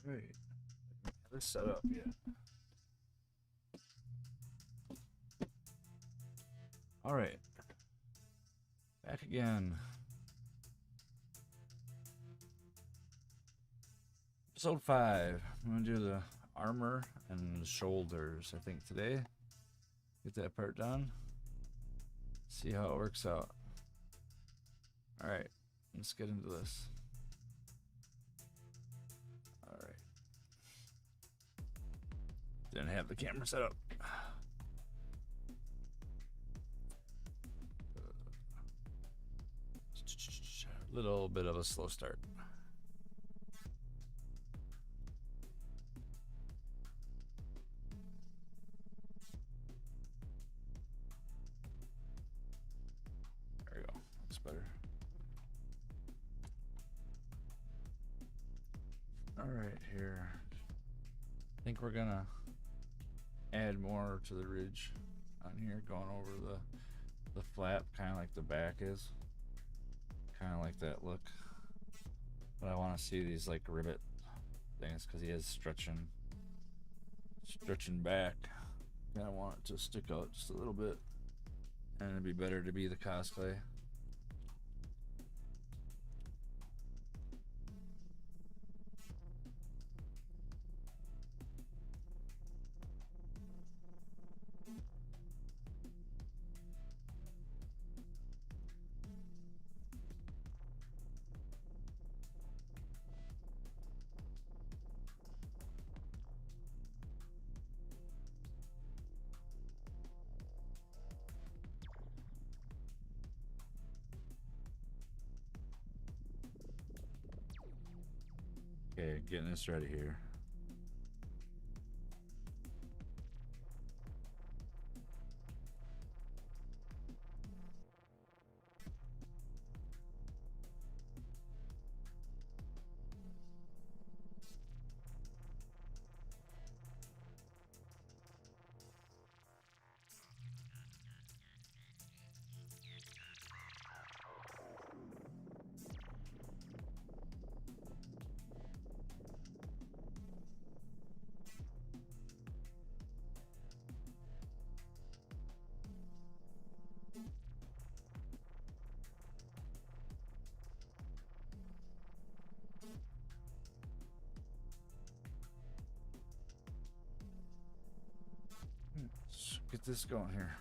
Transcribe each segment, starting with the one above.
Right. This set up, yeah. All right. Back again. Episode 5. I'm going to do the armor and the shoulders, I think, today. Get that part done. See how it works out. All right. Let's get into this. All right. Didn't have the camera set up. Little bit of a slow start. There we go. That's better. All right, here. I think we're gonna add more to the ridge on here, going over the flap, kind of like the back is. Kind of like that look. But I want to see these like rivet things because he is stretching back. And I want it to stick out just a little bit, and it'd be better to be the cosplay. Okay, getting this ready here. Let's get this going here.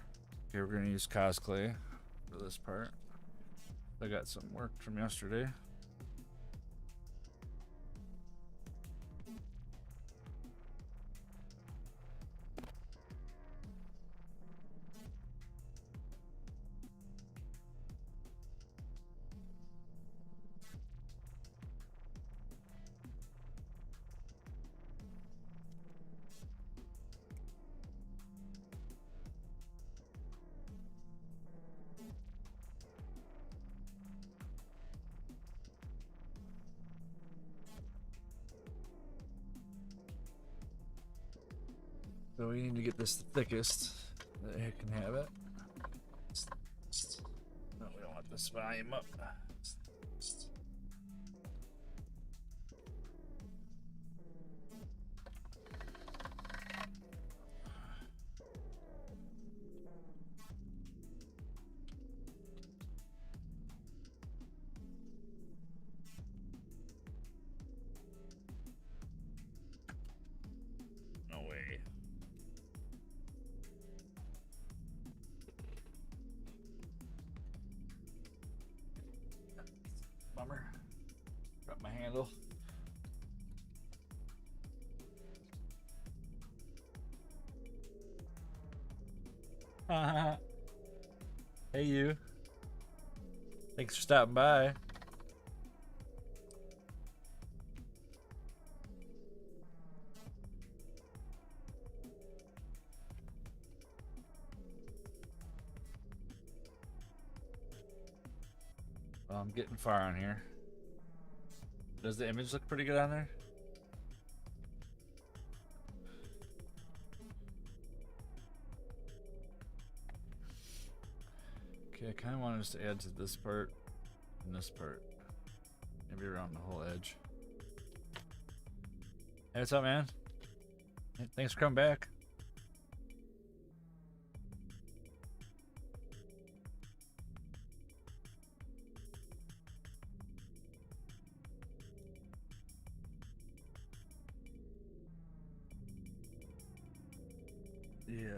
Okay, we're gonna use cosplay for this part. I got some work from yesterday. So we need to get this the thickest that it can have it. No, we don't want this volume up. No way. Bummer. Drop my handle. Hey you. Thanks for stopping by. Well, I'm getting far on here. Does the image look pretty good on there? Okay, I kind of wanted us to add to this part and this part. Maybe around the whole edge. Hey, what's up, man? Hey, thanks for coming back. Yeah.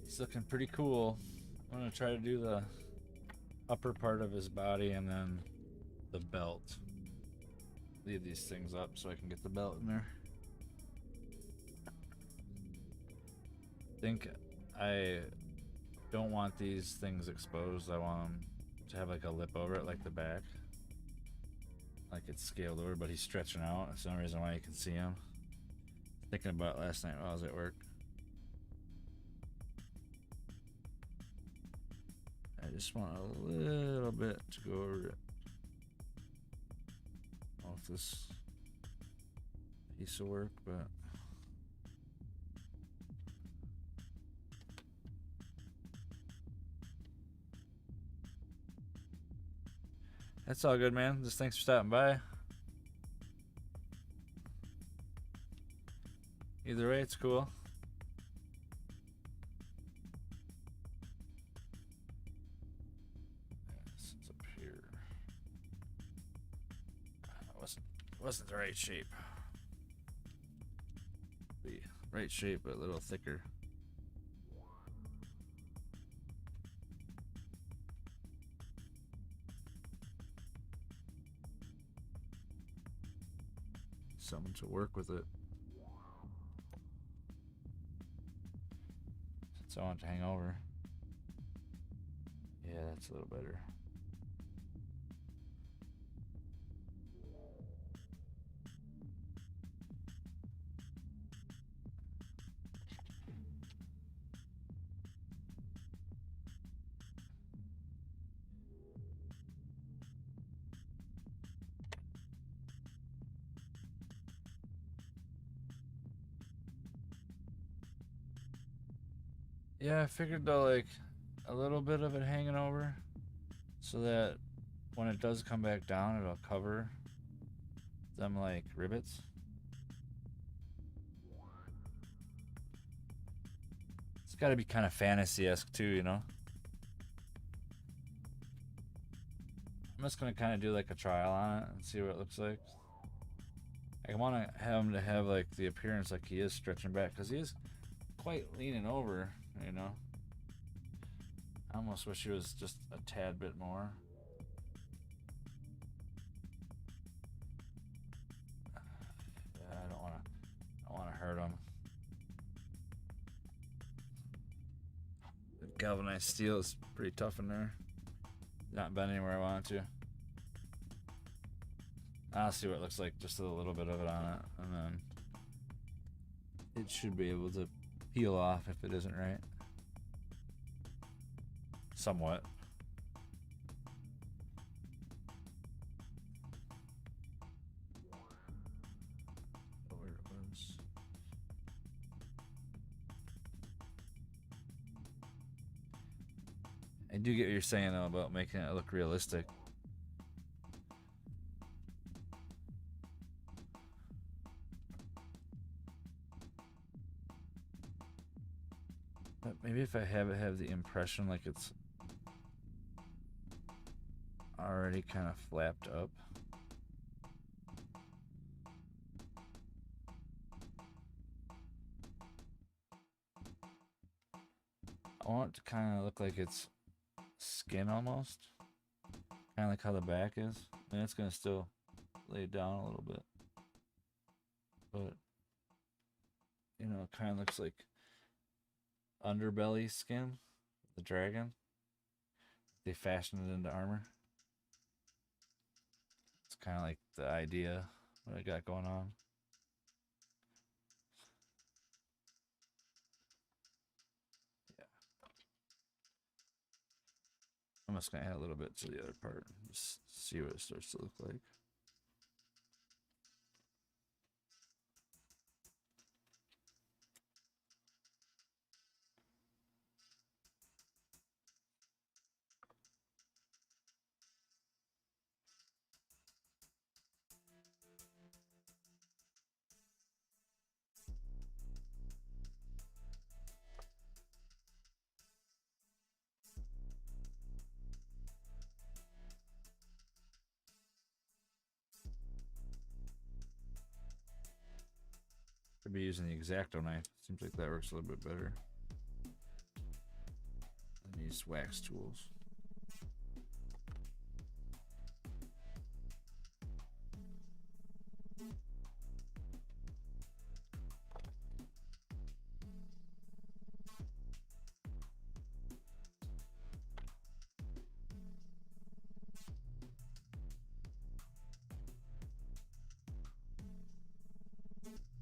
He's looking pretty cool. I'm gonna try to do the upper part of his body and then the belt. Leave these things up so I can get the belt in there. I think I don't want these things exposed. I want them to have like a lip over it, like the back. Like it's scaled over, but he's stretching out. That's the only reason why you can see him. Thinking about it last night while I was at work. I just want a little bit to go over it. I don't know if this piece will work, but that's all good, man. Just thanks for stopping by. Either way, it's cool. This is up here. Wasn't the right shape. The right shape, but a little thicker. Something to work with it. Since I want it to hang over. Yeah, that's a little better. Yeah, I figured though, like a little bit of it hanging over so that when it does come back down, it'll cover them like rivets. It's got to be kind of fantasy-esque too, you know? I'm just going to kind of do like a trial on it and see what it looks like. I want to have him to have like the appearance like he is stretching back because he is quite leaning over, you know? I almost wish he was just a tad bit more. Yeah, I don't want to hurt him. The galvanized steel is pretty tough in there. Not bending where I want it to. I'll see what it looks like, just a little bit of it on it, and then it should be able to peel off if it isn't right. Somewhat. Where it was. I do get what you're saying though about making it look realistic. But maybe if I have the impression like it's already kind of flapped up. I want it to kind of look like it's skin almost. Kind of like how the back is. And it's going to still lay down a little bit. But, you know, it kind of looks like underbelly skin. The dragon. They fashioned it into armor. It's kind of like the idea what I got going on. Yeah. I'm just going to add a little bit to the other part. Just see what it starts to look like. be using the X-Acto knife. Seems like that works a little bit better than these wax tools.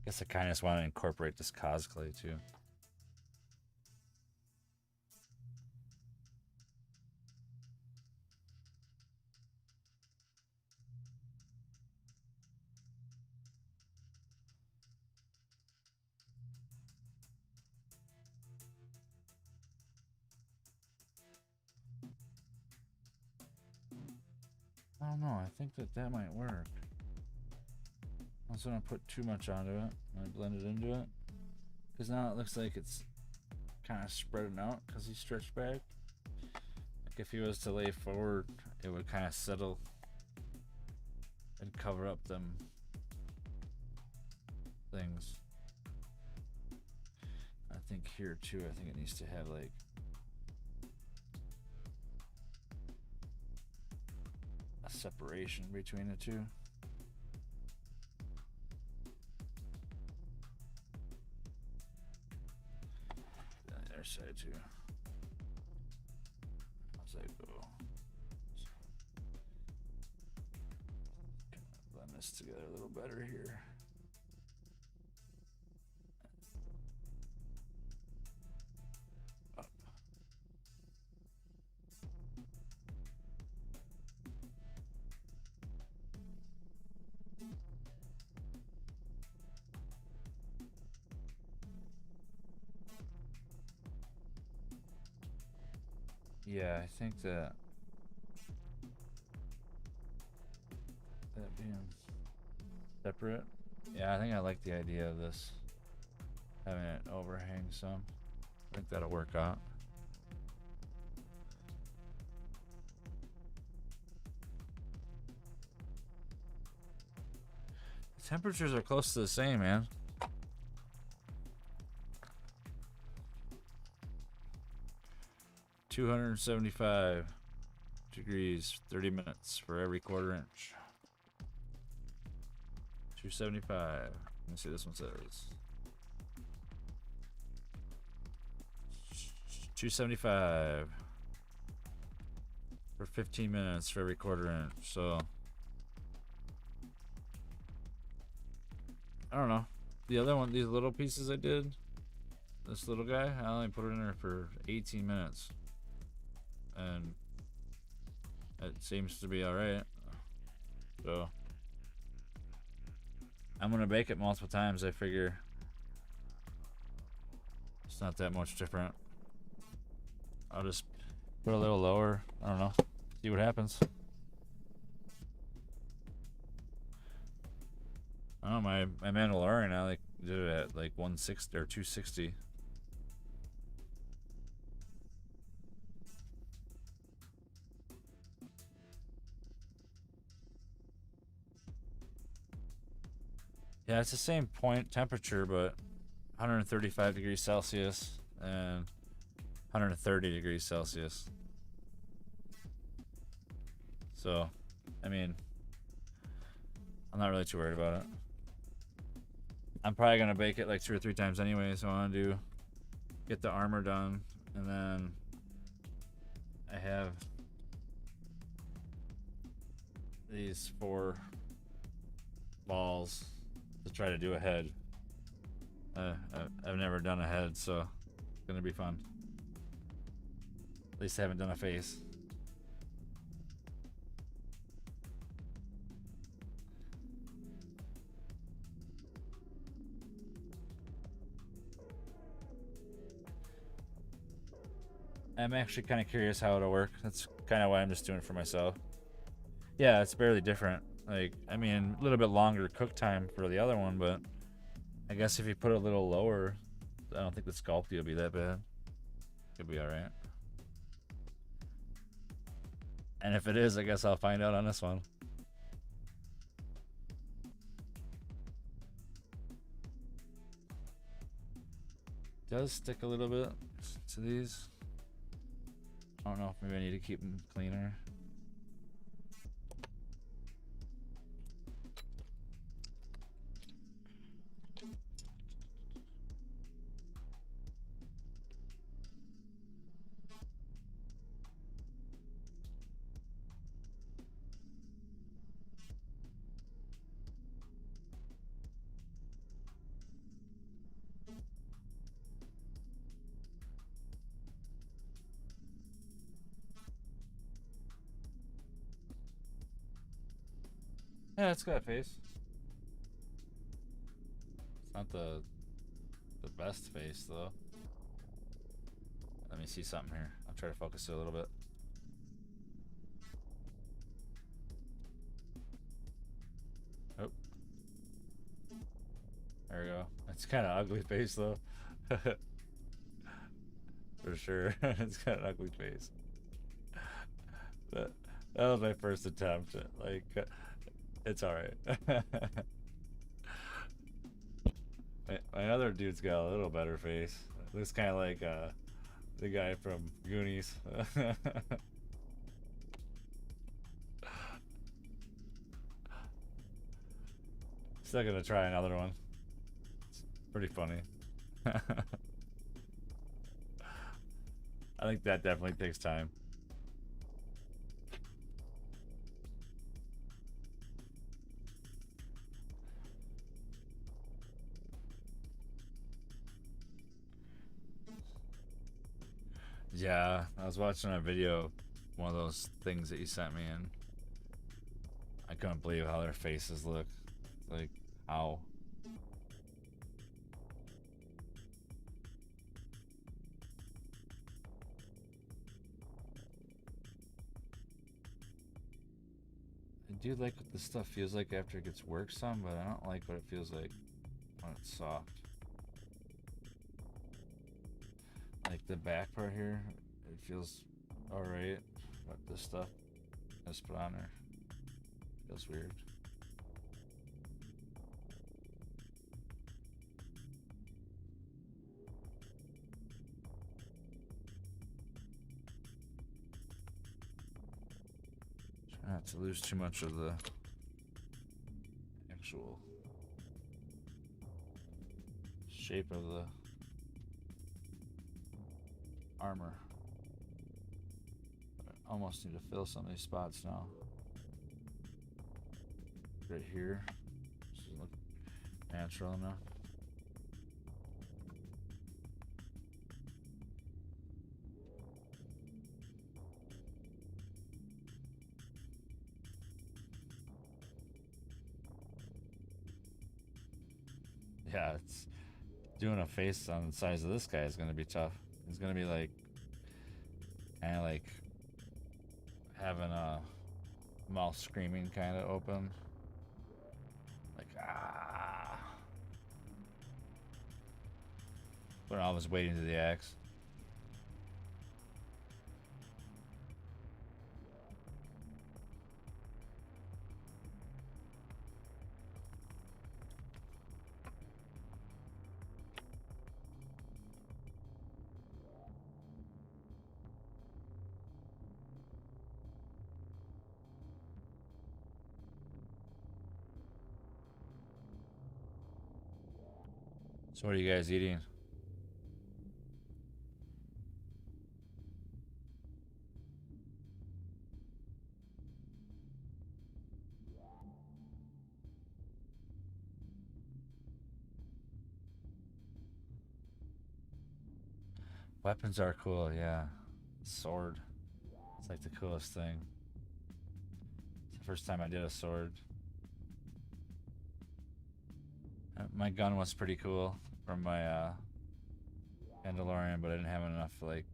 Guess I kind of just want to incorporate this cosplay too. I don't know. I think that might work. I also don't put too much onto it. I blend it into it. Because now it looks like it's kind of spreading out because he stretched back. Like if he was to lay forward, it would kind of settle and cover up them things. I think here too, I think it needs to have like a separation between the two. The other side too. How's that go? Blend this together a little better here. Up. Yeah, I think that being separate. Yeah, I think I like the idea of this having it overhang some. I think that'll work out. The temperatures are close to the same, man. $275 degrees, 30 minutes for every quarter inch. 275. Let me see this one says. 275 for 15 minutes for every quarter inch. So I don't know. The other one, these little pieces I did, this little guy, I only put it in there for 18 minutes. And it seems to be alright. So I'm gonna bake it multiple times. I figure it's not that much different. I'll just put a little lower. I don't know. See what happens. I don't know, my Mandalorian, I like did it at like 160 or 260. Yeah, it's the same point temperature, but 135 degrees Celsius and 130 degrees Celsius. So, I mean, I'm not really too worried about it. I'm probably gonna bake it like 2 or 3 times anyway, so I want to get the armor done, and then I have these 4 balls to try to do a head. I've never done a head, so it's gonna be fun. At least I haven't done a face. I'm actually kind of curious how it'll work. That's kind of why I'm just doing it for myself. Yeah, it's barely different. Like, I mean, a little bit longer cook time for the other one, but I guess if you put it a little lower, I don't think the Sculpt will be that bad. It'll be alright. And if it is, I guess I'll find out on this one. does stick a little bit to these. I don't know if maybe I need to keep them cleaner. Yeah, it's got a face. It's not the best face though. Let me see something here. I'll try to focus it a little bit. Oh. There we go. It's kind of ugly face though. For sure. It's got an ugly face. That was my first attempt. Like, it's alright. My other dude's got a little better face. Looks kind of like the guy from Goonies. Still gonna try another one. It's pretty funny. I think that definitely takes time. Yeah, I was watching a video, one of those things that you sent me, and I couldn't believe how their faces look. Like, how? I do like what this stuff feels like after it gets worked some, but I don't like what it feels like when it's soft. Like the back part here, it feels alright, but this stuff I just put on there feels weird. Try not to lose too much of the actual shape of the armor. But I almost need to fill some of these spots now. Right here. Doesn't look natural enough. Yeah, it's doing a face on the size of this guy is gonna be tough. It's gonna be like kind of like having a mouth screaming kind of open, like ah, putting all his weight into the axe. So what are you guys eating? Weapons are cool, yeah. Sword. It's like the coolest thing. It's the first time I did a sword. My gun was pretty cool from my Mandalorian, but I didn't have enough like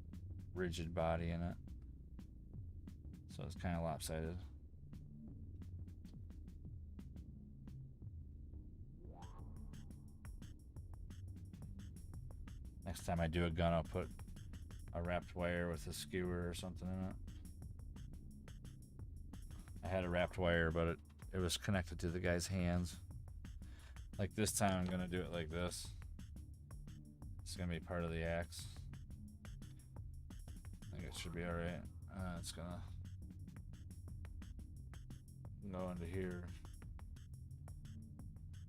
rigid body in it, so it's kind of lopsided. Next time I do a gun, I'll put a wrapped wire with a skewer or something in it. I had a wrapped wire, but it was connected to the guy's hands. Like this time I'm gonna do it like this. It's gonna be part of the axe. I think it should be alright. It's gonna go into here.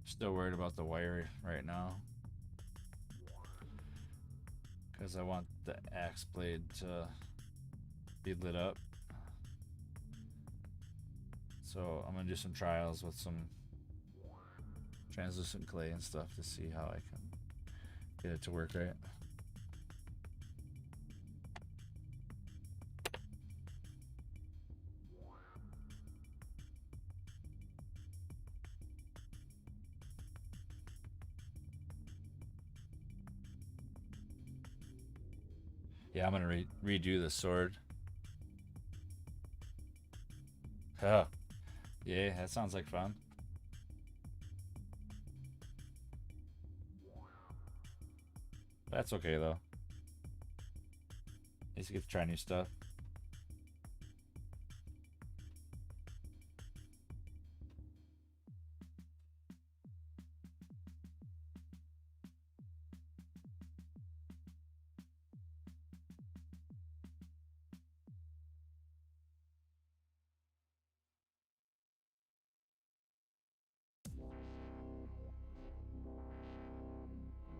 Still worried about the wire right now, because I want the axe blade to be lit up. So I'm gonna do some trials with some translucent clay and stuff to see how I can get it to work right. Yeah, I'm gonna redo the sword. Oh, yeah, that sounds like fun. That's okay though. At least you get to try new stuff.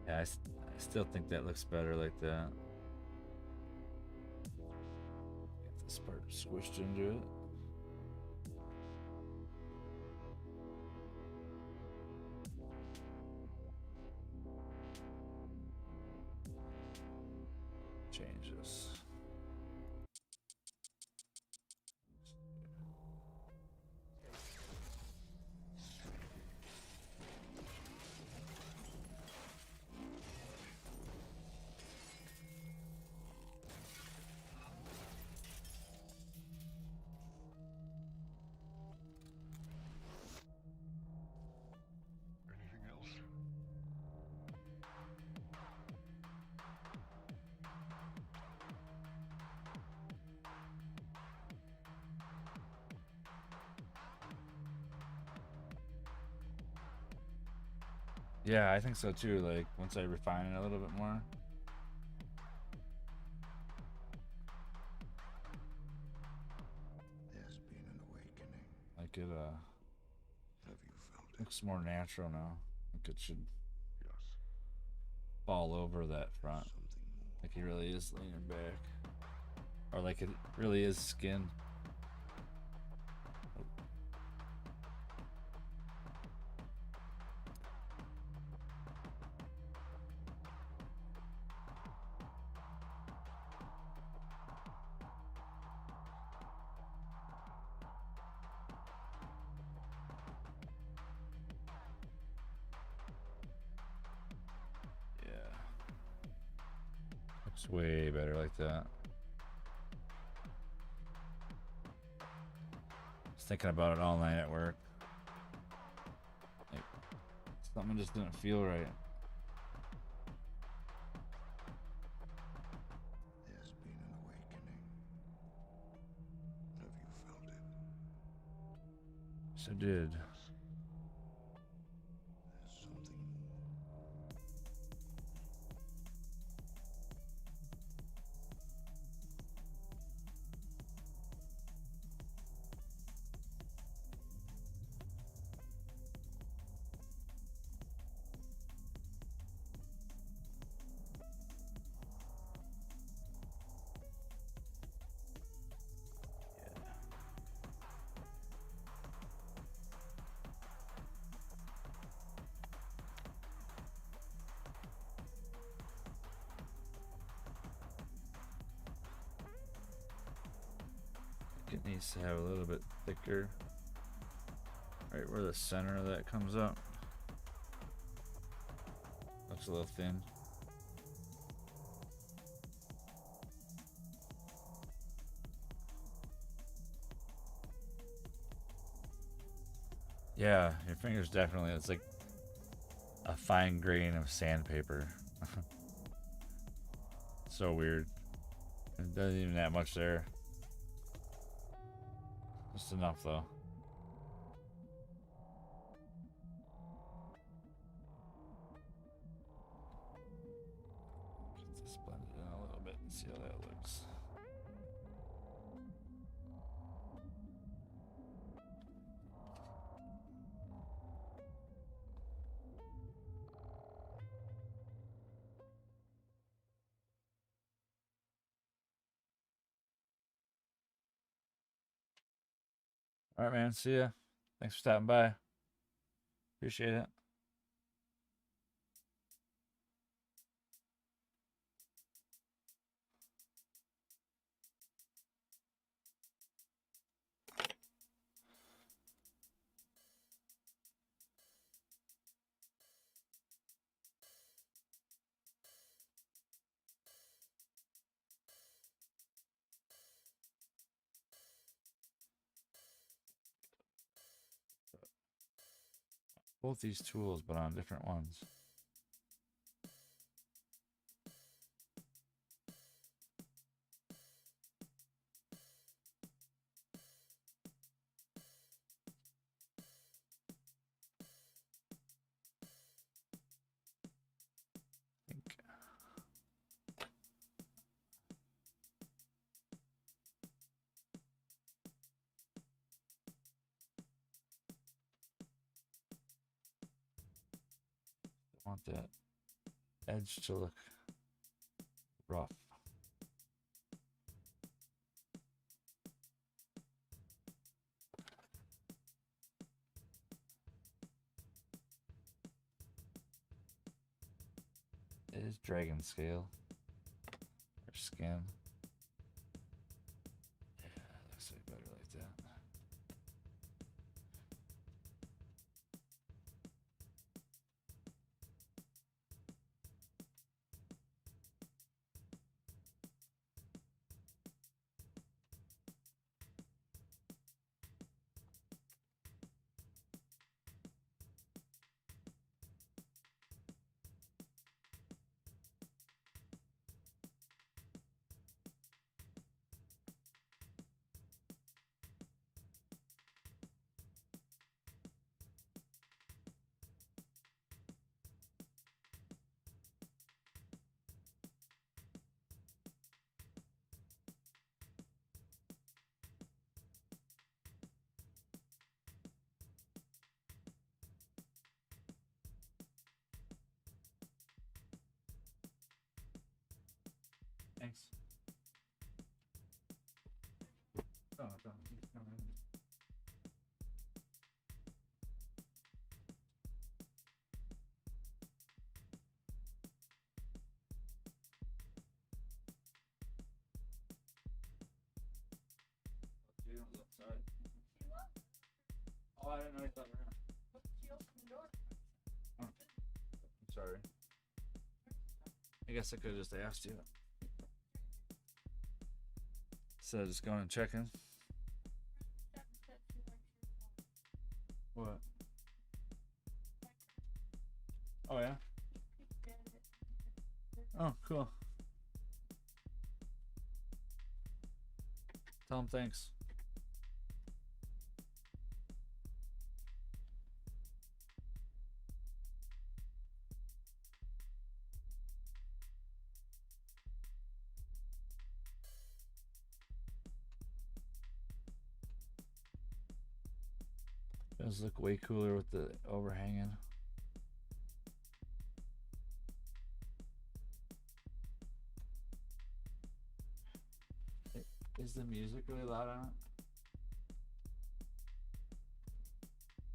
Yeah, I still think that looks better like that. Get this part squished into it. Change this. Anything else? Yeah, I think so too. Like once I refine it a little bit more. There's been an awakening. Like it Have you felt it? looks more natural now. Like it should Yes. fall over that front. Something more. Like he really is leaning back. Or like it really is skin. Yeah. Looks way better like that. Was thinking about it all night at work. Like, something just didn't feel right. There's been an awakening. Have you felt it? So did. Yes. There's something more. It needs to have a little bit thicker. Right where the center of that comes up. Looks a little thin. Yeah, your fingers definitely, it's like a fine grain of sandpaper. So weird. It doesn't even that much there. Just enough though. See how that looks. All right, man. See ya. Thanks for stopping by. Appreciate it. Both these tools, but on different ones. I want that edge to look rough. It is dragon scale or skin. Yeah, looks like better like that. Thanks. Oh, don't keep coming. You don't look sorry. Oh, I didn't know you thought around. Oh, I'm sorry. I guess I could have just asked you. So just going and checking. What? Oh yeah. Oh, cool. Tell him thanks. Does look way cooler with the overhanging. Is the music really loud on it?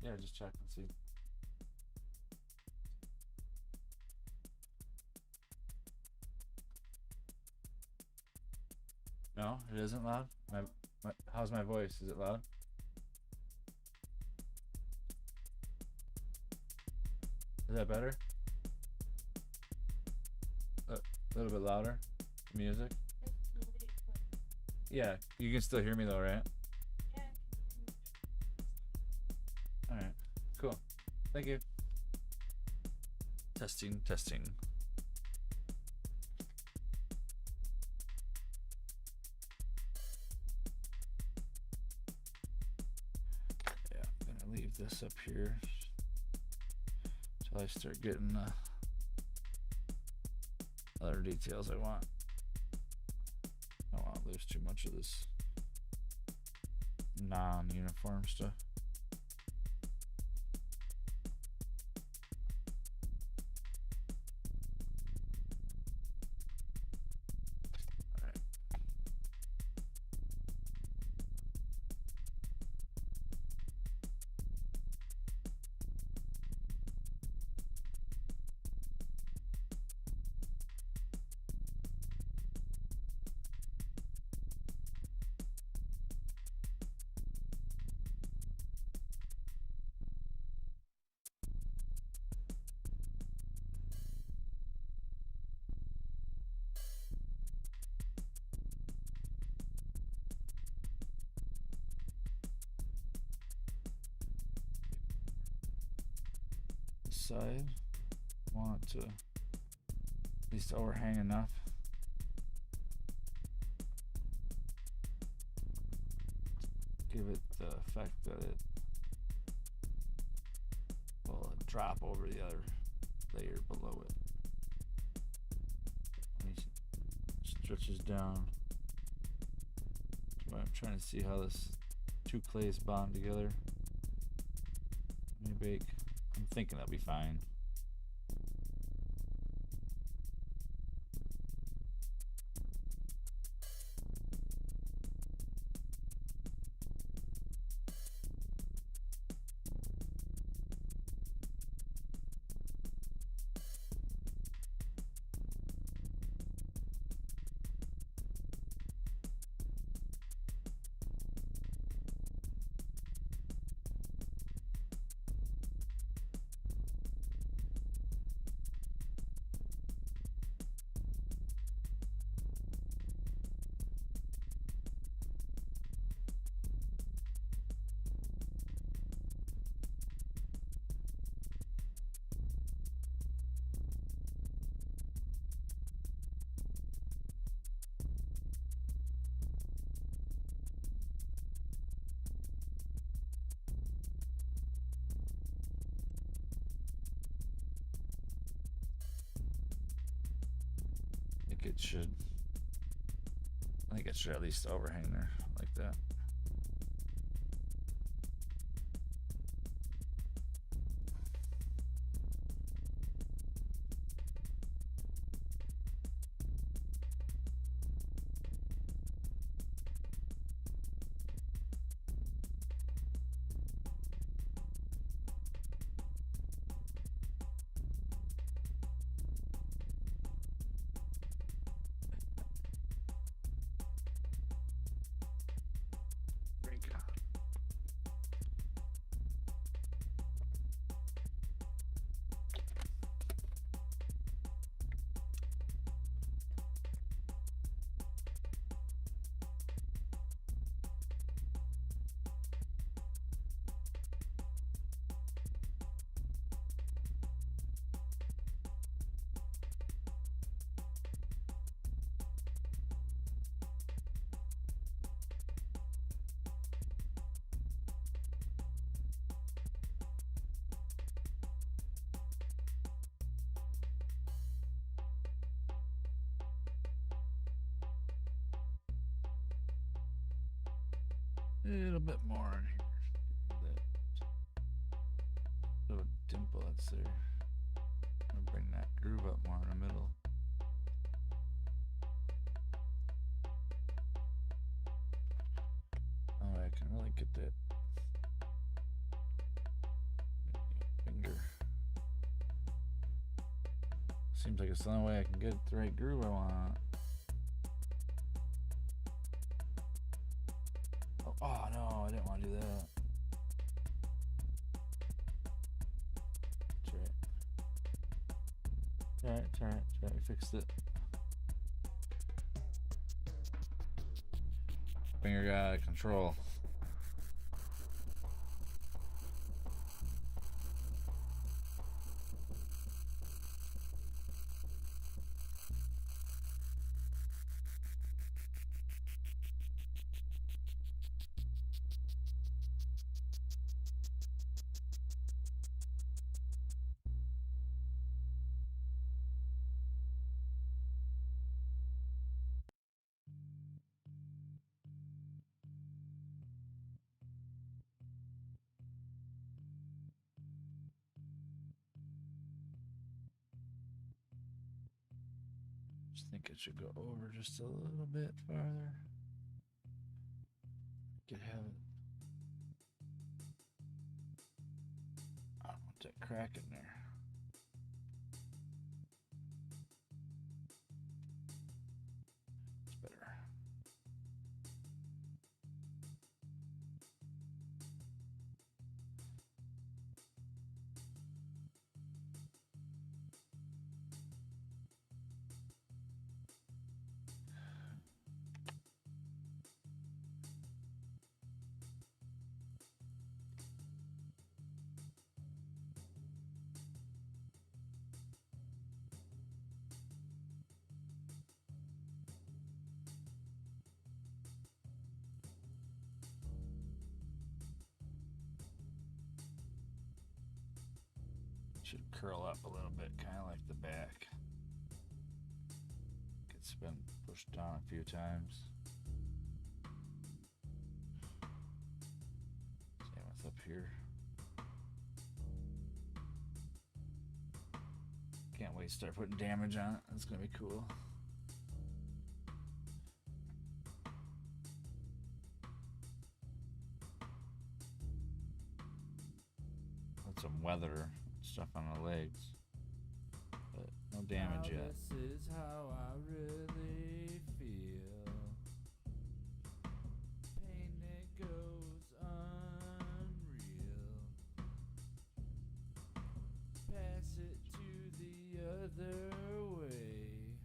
Yeah, just check and see. No, it isn't loud. How's my voice? Is it loud? Is that better? A little bit louder. Music. Yeah, you can still hear me though, right? All right, cool. Thank you. Testing, testing. Yeah, I'm gonna leave this up here till I start getting other details I want. there's too much of this non-uniform stuff. Side, want it to at least overhang enough. Give it the effect that it will drop over the other layer below it. When it stretches down. So I'm trying to see how this two clays bond together. Let me bake. I'm thinking that'll be fine. I think it should at least overhang there like that. A little bit more in here. That little dimple that's there. I'm gonna bring that groove up more in the middle. Oh, I can really get that finger. Seems like it's the only way I can get the right groove I want. Oh no, I didn't want to do that. It's alright. We fixed it. Finger got out of control. Just think it should go over just a little bit farther. Could have it. I don't want that crack in there. It's better. Should curl up a little bit, kind of like the back. It's been pushed down a few times. Same with up here. Can't wait to start putting damage on it. It's gonna be cool. Put some weather stuff on the legs, but no damage yet. This is how I really feel. Pain that goes unreal. Pass it to the other way.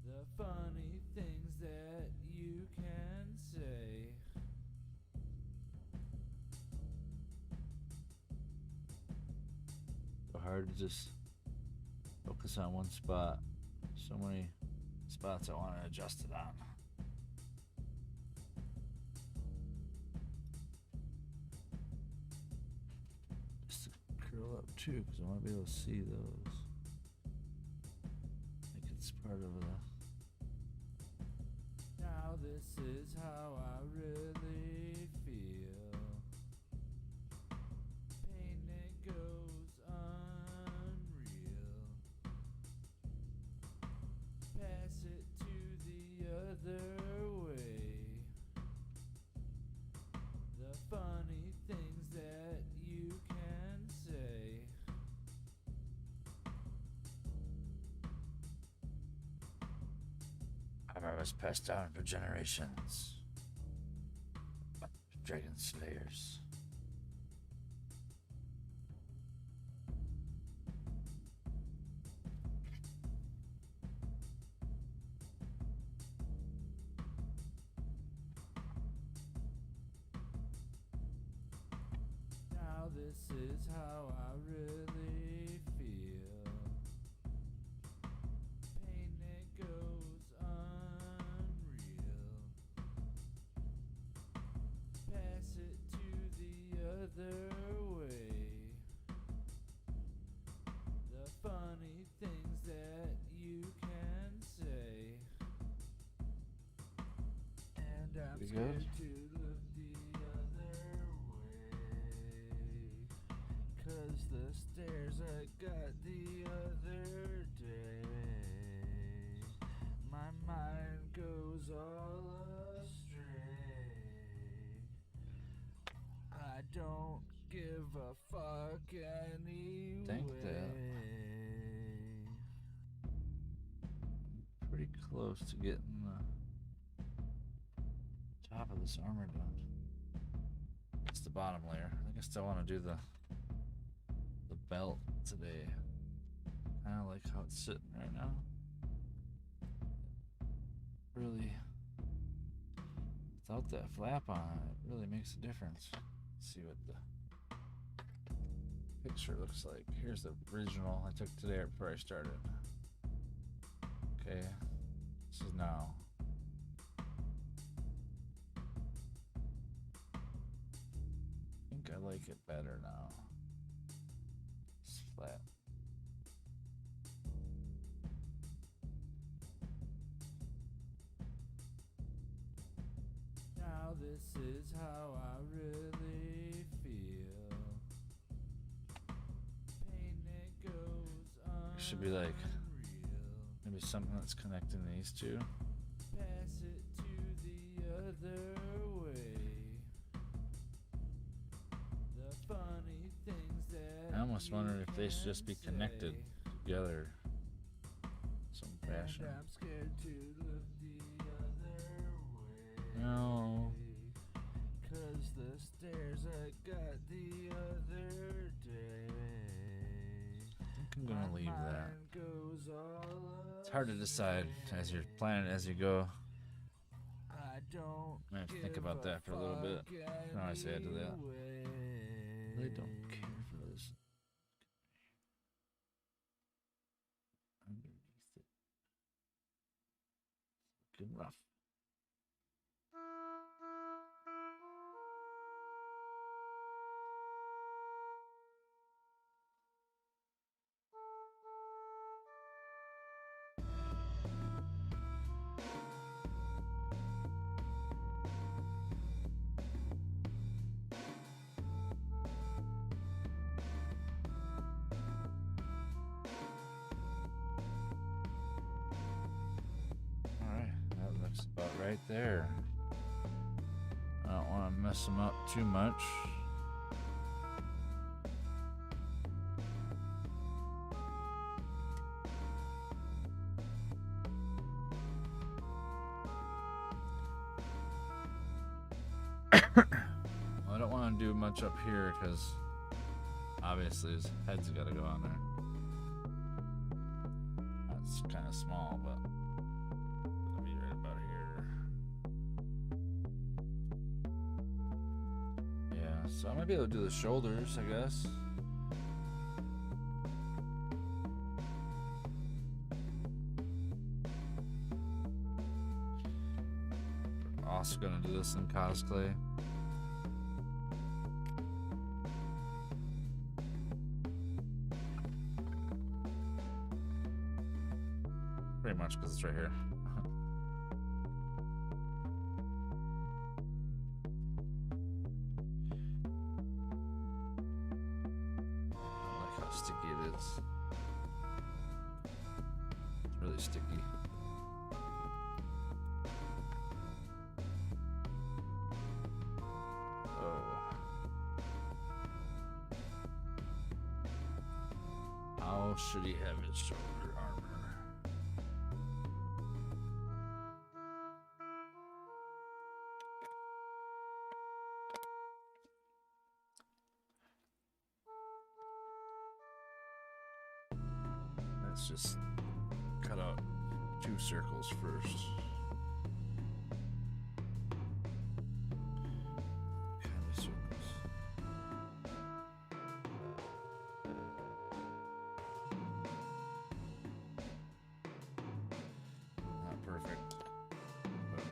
The funny things that you can say. Hard to just focus on one spot. So many spots I want to adjust it on. Just to curl up too, because I want to be able to see those. Like it's part of the. Now this is how I really feel. Pain that goes unreal. Pass it to the other way. The funny things that you can say. Armor was passed down for generations. Dragon slayers. Now this is how I really feel. Pain that goes unreal. Pass it to the other way. The funny things that you can say. And I'm Pretty scared good. to look the other way. 'Cause the stairs I got the other day, my mind goes all astray. I don't give a fuck anyway. Think that. Pretty close to getting the top of this armor done. It's the bottom layer. I think I still want to do the belt today. Kind of like how it's sitting right now. Really, without that flap on it, it really makes a difference. Let's see what the picture looks like. Here's the original I took today before I started. Okay, this is now. I think I like it better now. It's flat. Now this is how I really feel. Pain that goes It should be like unreal. Maybe something that's connecting these two. Pass it to the other way. The funny things that I almost wonder if they should just be can connected say. together. Some fashion. And I'm scared to look the other way. No. 'Cause the stairs I got the other day. I think I'm gonna leave that. Mind goes all It's hard to decide as you're planning as you go. I don't I have to think give about that for a little bit. fuck Can always add to that. anyway. They don't care for this. Underneath it. Looking rough. About right there. I don't want to mess them up too much. I don't want to do much up here because obviously his head's got to go on there. That's kind of small, but it'll be right about here. Yeah, so I might be able to do the shoulders, I guess. Also gonna do this in cosplay. Pretty much because it's right here. I like how sticky it is. It's really sticky. How should he have his shoulder armor? Let's just cut out 2 circles first. Kind of circles. Not perfect, but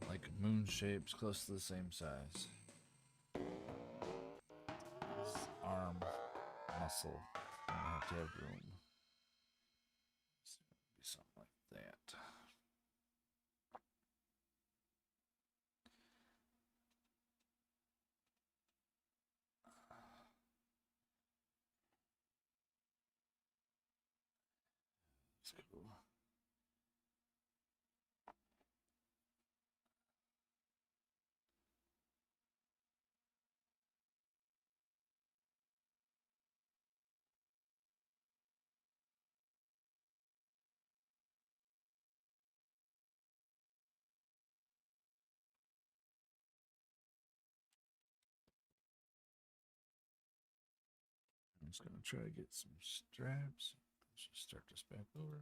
like moon shapes, close to the same size. This arm muscle, I have to have room. So be something like that. That's cool. I'm just gonna try to get some straps. Let's just start this back over.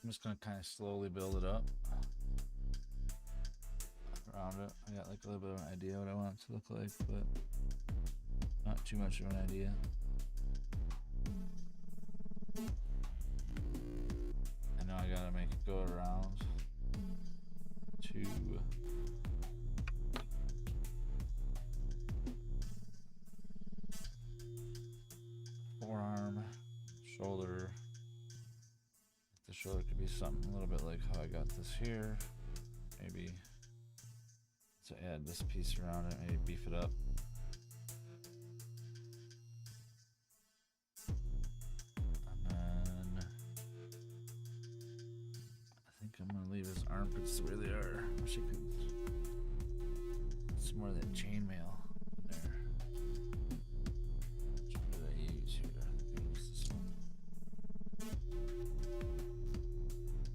I'm just gonna kind of slowly build it up around it. I got like a little bit of an idea what I want it to look like, but not too much of an idea. And now I gotta make it go around to forearm, shoulder. The shoulder could be something a little bit like how I got this here. Maybe to add this piece around it, maybe beef it up. And then I think I'm gonna leave his armpits the way they are. Wish I could put some more of that chainmail in there. Which one did I use here? I think I used this one.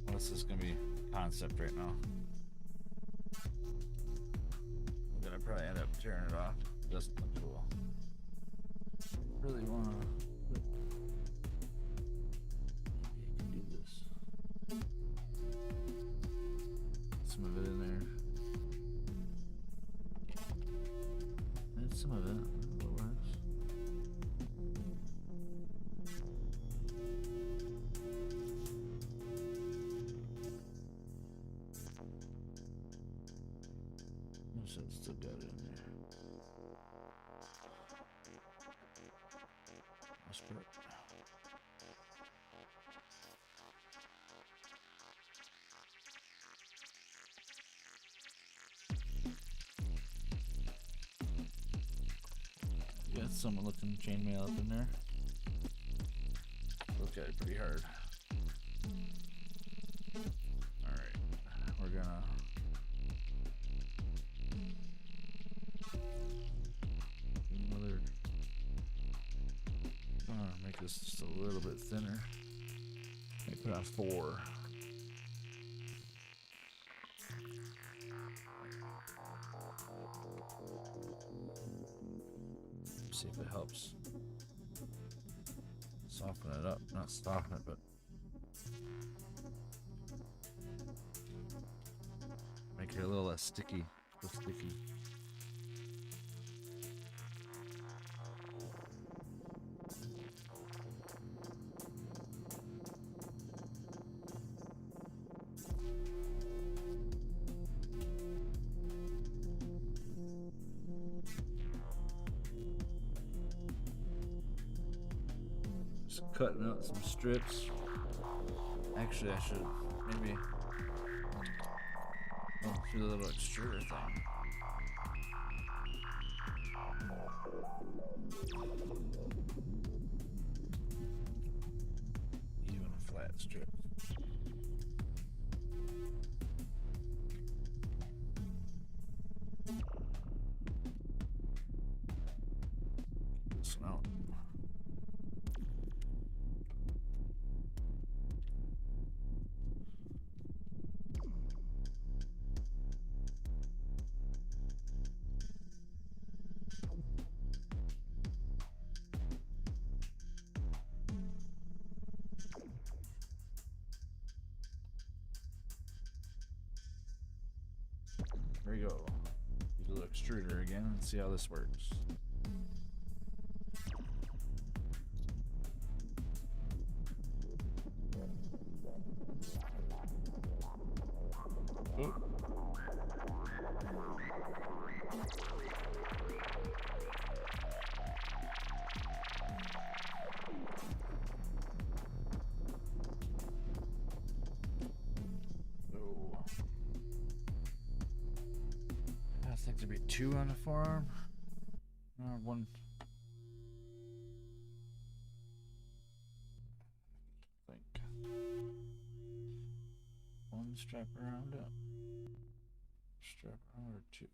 Well, this is gonna be concept right now. I'm gonna probably end up tearing it off. It doesn't look cool. Really wanna put, maybe I can do this. Some of it in there. And some of it. It works. So it's still got it in there. That's good. Got some looking chainmail up in there. Look at it pretty hard. Alright, we're gonna make this just a little bit thinner. Maybe put on 4. See if it helps soften it up. Not soften it, but make it a little less sticky. Cutting out some strips. Actually, I should maybe do the little extruder thing. Even a flat strip. This one out. There we go. Do the little extruder again and see how this works. Oop. I think there'd be 2 on the forearm. One. I think. 1 strap around it. Strap around or 2.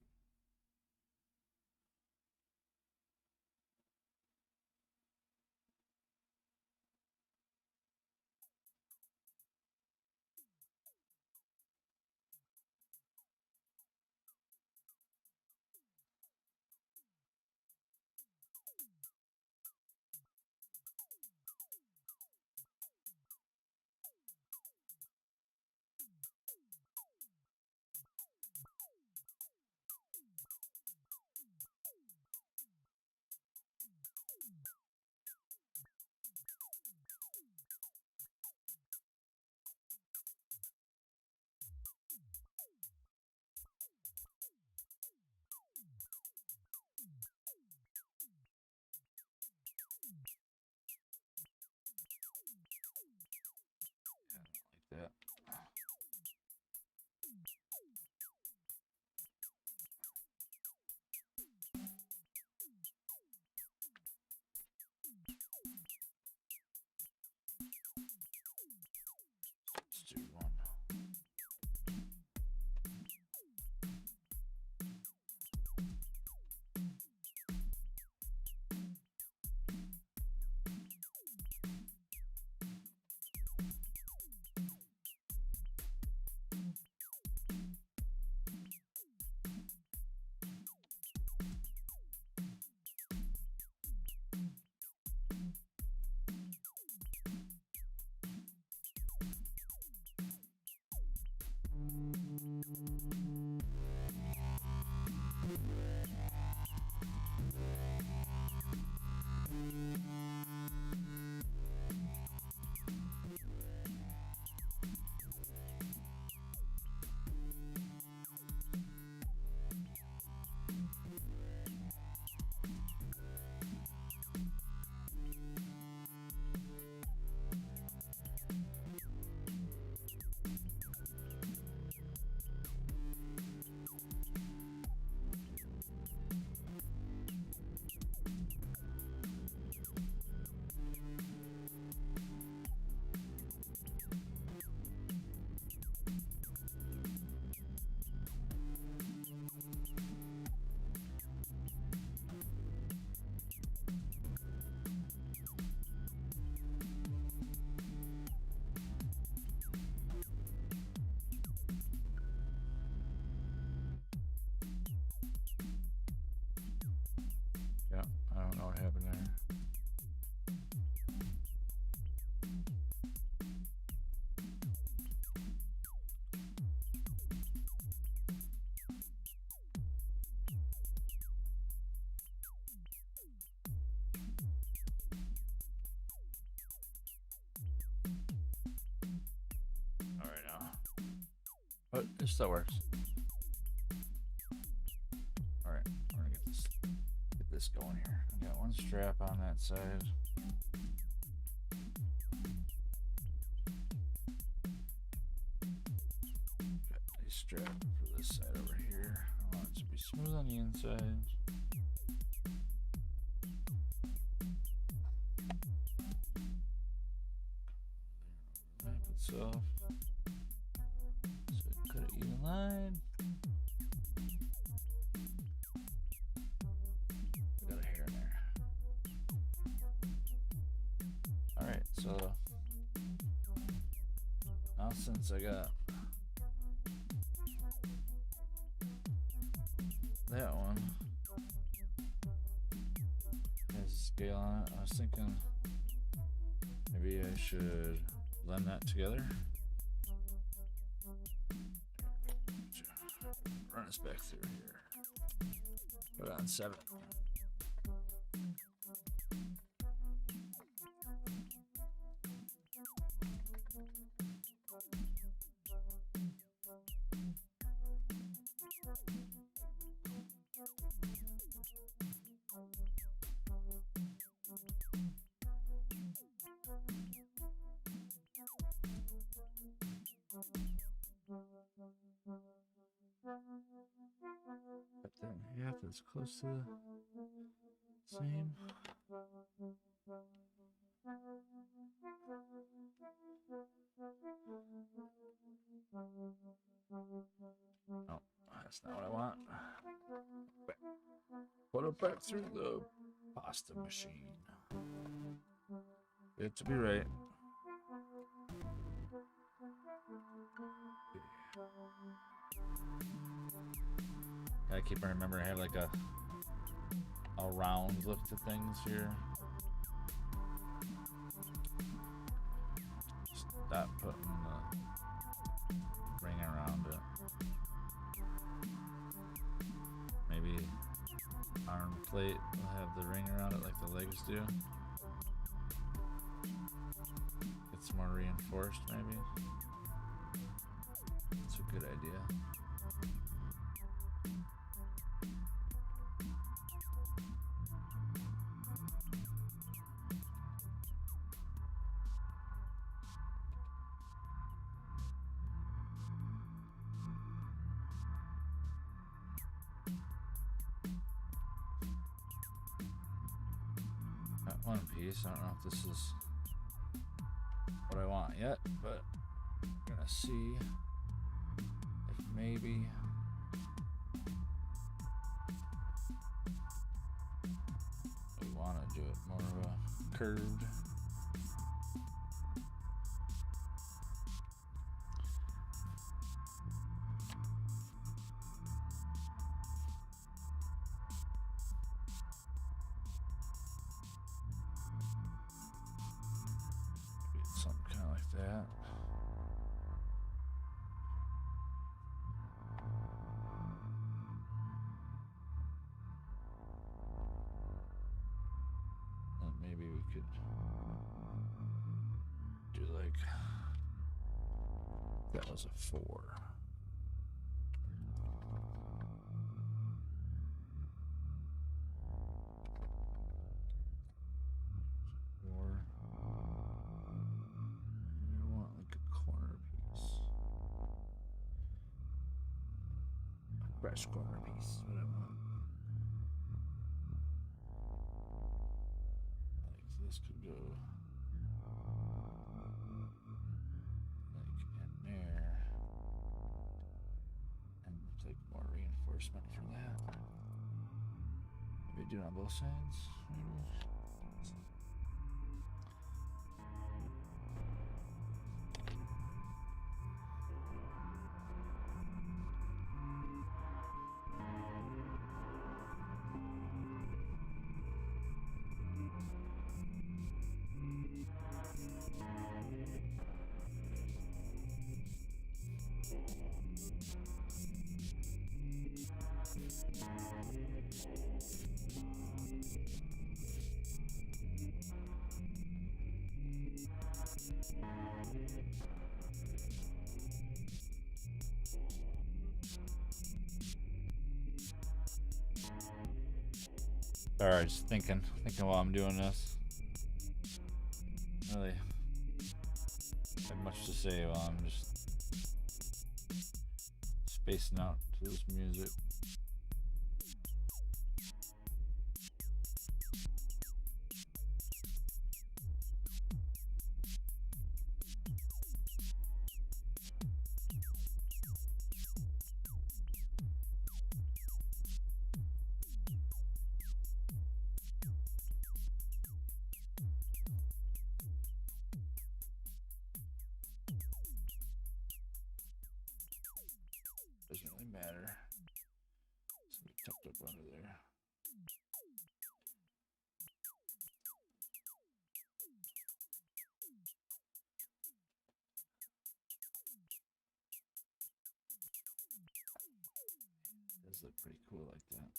but it still works. All right, we're gonna get this going here. I got one strap on that side. Got a strap for this side over here. I want it to be smooth on the inside. Map itself. So cut an even line. I got a hair in there. Alright, so now since I got that one has a scale on it, I was thinking maybe I should blend that together. Run us back through here. Put on 7. Cut that in half as close to the same. Oh, that's not what I want. Put it back through the pasta machine. It to be right. I keep remembering I have like a round look to things here. Stop putting the ring around it. Maybe arm plate will have the ring around it like the legs do. It's more reinforced maybe. That's a good idea. One piece. I don't know if this is what I want yet, but I'm gonna see if maybe we want to do it more of a curved. Something kind of like that. And maybe we could do like that was a 4. Fresh corner piece, what I want. Like this could go like in there, and take more reinforcement from that. Maybe do it on both sides. Maybe. Sorry, just thinking while I'm doing this. Really have much to say while I'm just spacing out to this music. Doesn't really matter. Something tucked up under there. Does look pretty cool like that.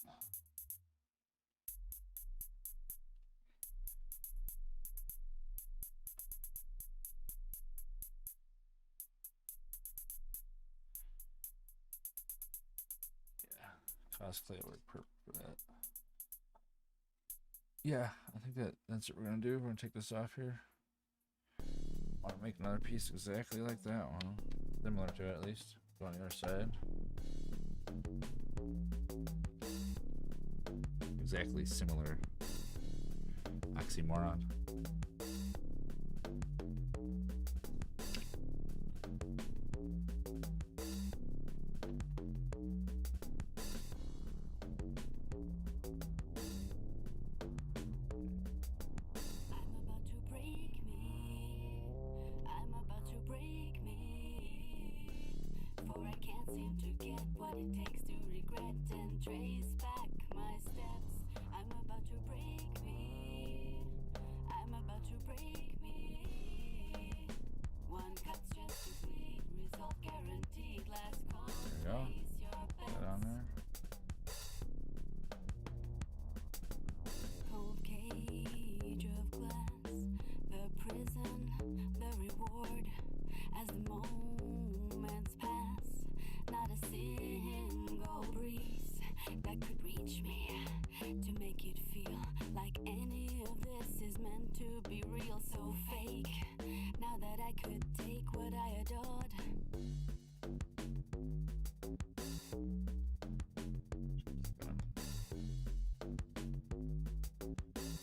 Clay work perfect for that. Yeah, I think that's what we're gonna do. We're gonna take this off here. Want to make another piece exactly like that one, similar to it at least. Go on the other side. Exactly similar. Oxymoron.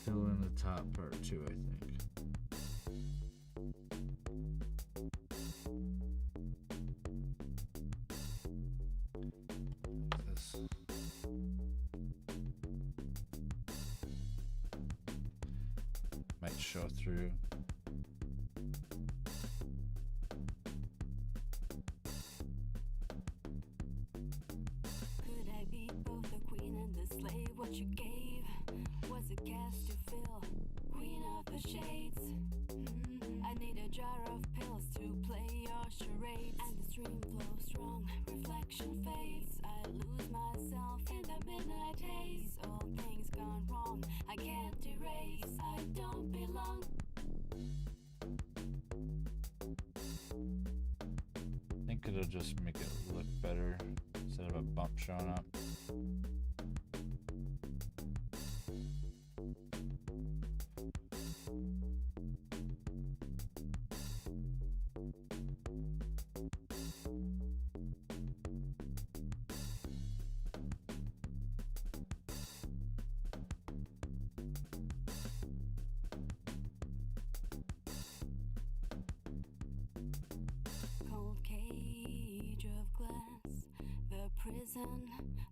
Fill in the top part too, I think. This. Might show through. Could I be both the queen and the slave? What you gave was a cast to fill, queen of the shades. I need a jar of pills to play your charades, and the stream flows strong, reflection fades. I lose myself in the midnight haze. All things gone wrong, I can't erase. I don't belong. I think it'll just make it look better instead of a bump showing up.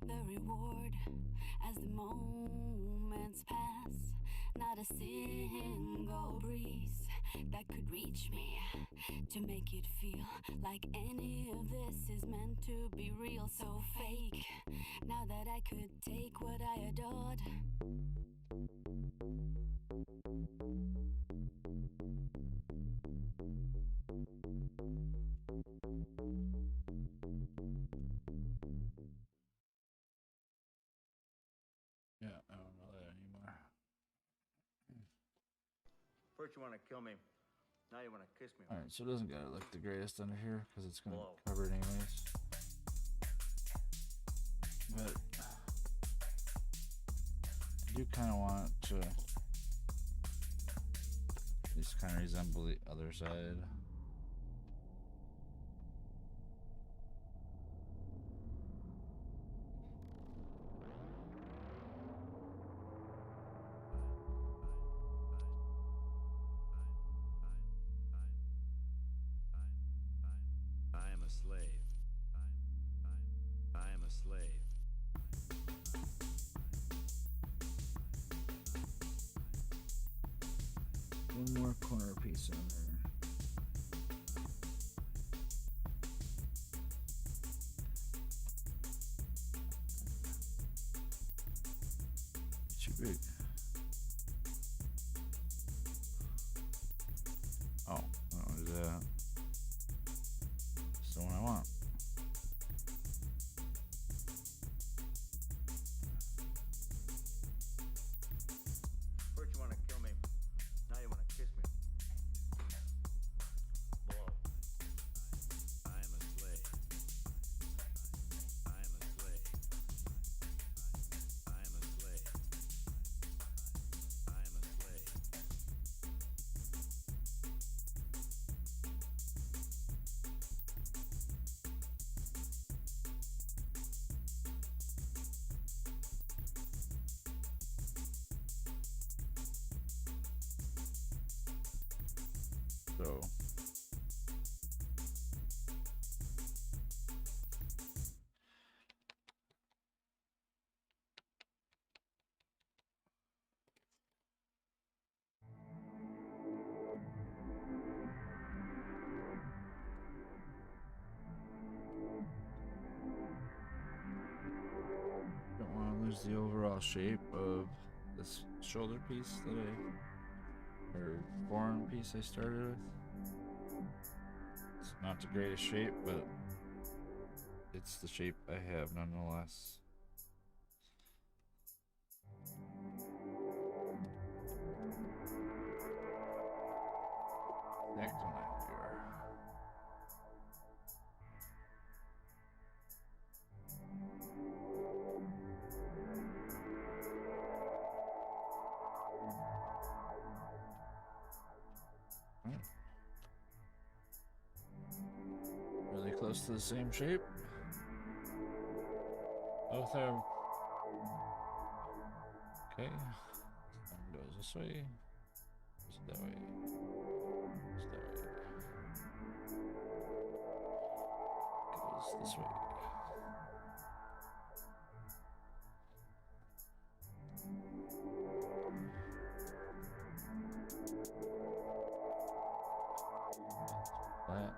The reward as the moments pass. Not a single breeze that could reach me to make it feel like any of this is meant to be real. So fake now that I could take what I adored. Yeah, I don't know that anymore. First you want to kill me, now you want to kiss me. Alright, so it doesn't gotta look the greatest under here because it's gonna Whoa. cover it anyways. But do kind of want it to at least kind of resemble the other side. I am a slave. I am a slave. One more corner piece in there. Too big. Oh, what is that? That's the one I want. First you want to kill me, now you want to kiss me. Blow. I am a slave. I am a slave. I am a slave. I am a slave. So don't want to lose the overall shape of this shoulder piece that or forearm piece I started with. It's not the greatest shape, but it's the shape I have nonetheless. Excellent viewer. Really close to the same shape. Both have. Okay. One goes this way. Goes that way. Goes that way. Goes this way. Flat.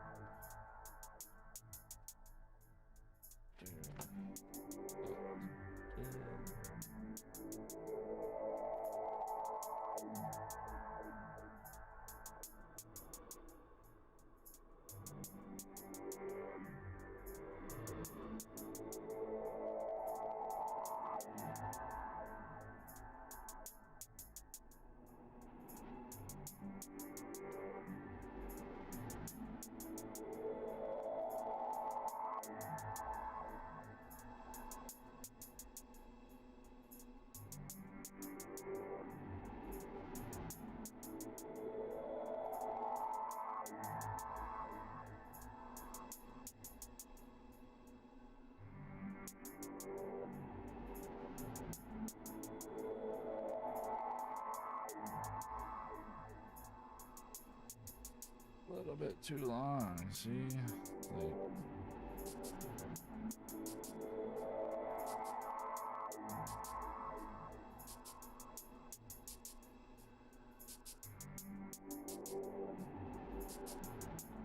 A little bit too long, see?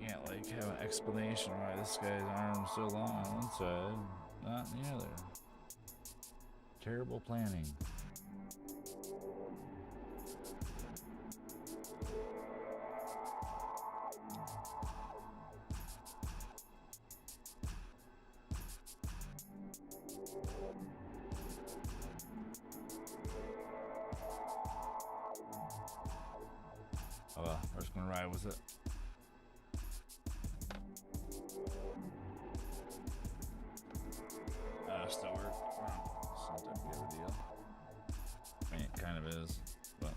Like, can't like have an explanation why this guy's arm's so long on one side, not on the other. Terrible planning. Oh well, we're just gonna ride with it. Still work. It's not that big of a deal. I mean, is, but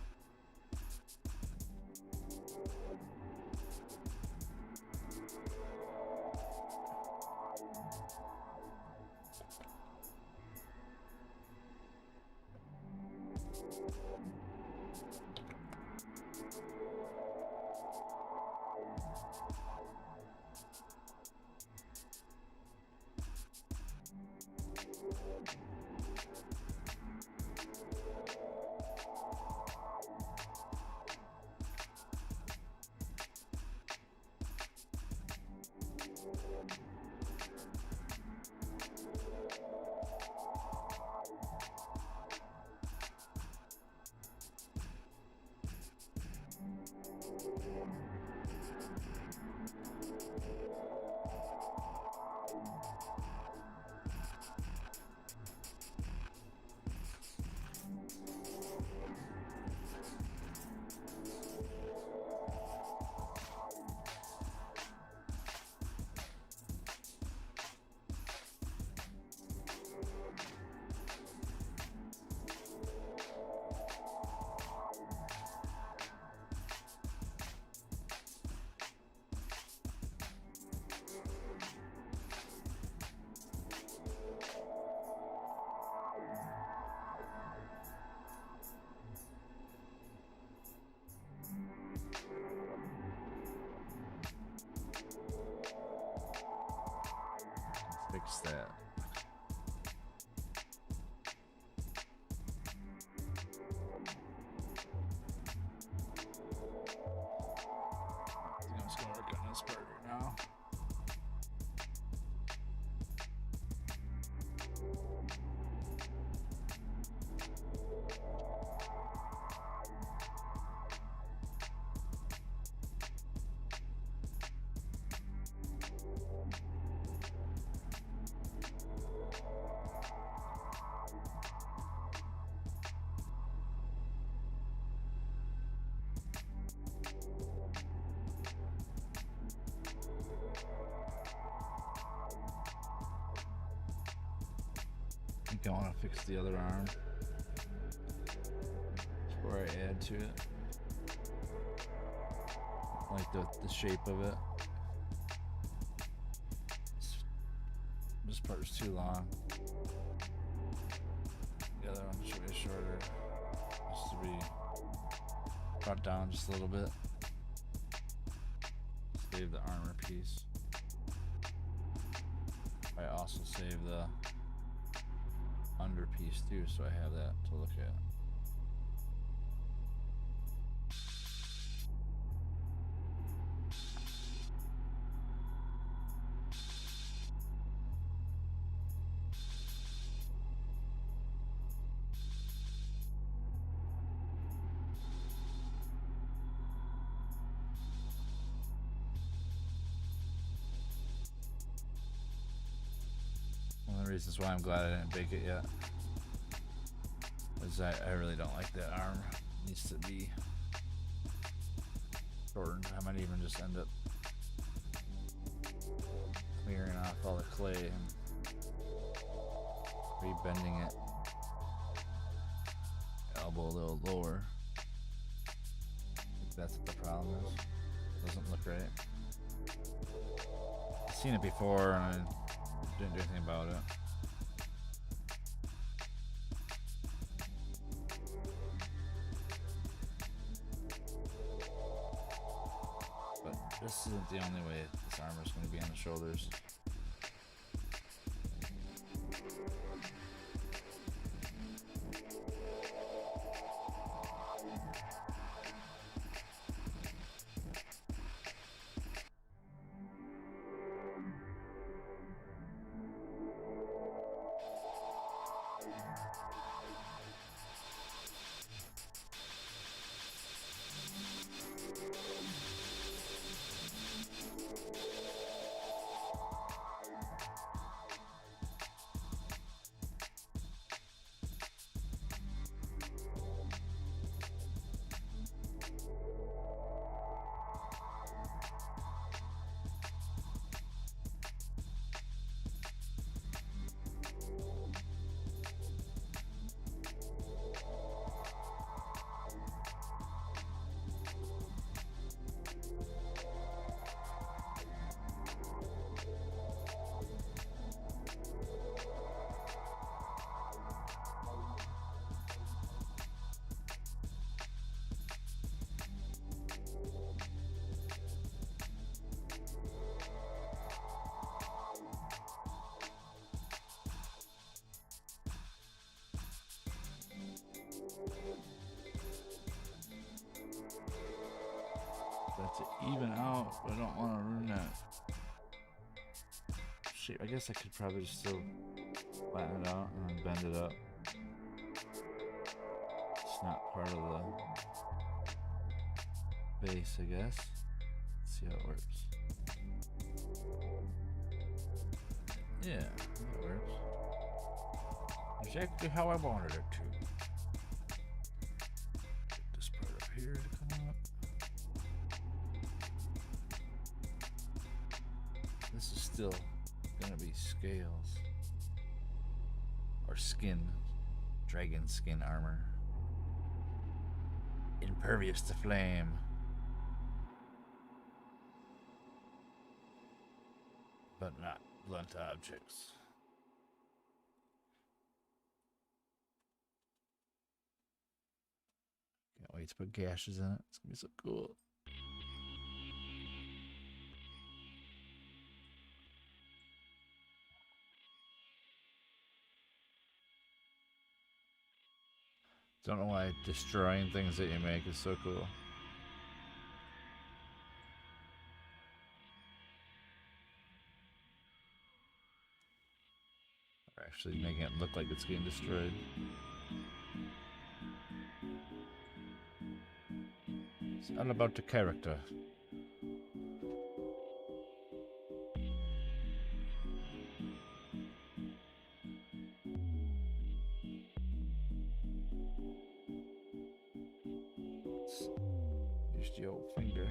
fix that. I think I'm just gonna work on this part right now. I think I want to fix the other arm before I add to it. I like the shape of it. This part is too long. The other one should be shorter. Just to be brought down just a little bit. Save the armor piece. I also save the under piece too, so I have that to look at. One of the reasons why I'm glad I didn't bake it yet is I really don't like that arm. It needs to be shortened. I might even just end up clearing off all the clay and re-bending it. Elbow a little lower. I think that's what the problem is. Doesn't look right. I've seen it before and I didn't do anything about it. But this isn't the only way this armor is going to be on the shoulders. to even out, but I don't want to ruin that shape. I guess I could probably just still flatten it out and then bend it up. It's not part of the base, I guess. Let's see how it works. Yeah, that works. Exactly how I wanted it to. Get this part up here to come up. This is still gonna be scales. Or skin. Dragon skin armor. Impervious to flame. But not blunt objects. Can't wait to put gashes in it. It's gonna be so cool. Don't know why destroying things that you make is so cool. Or actually making it look like it's getting destroyed. It's all about the character. Use the old finger.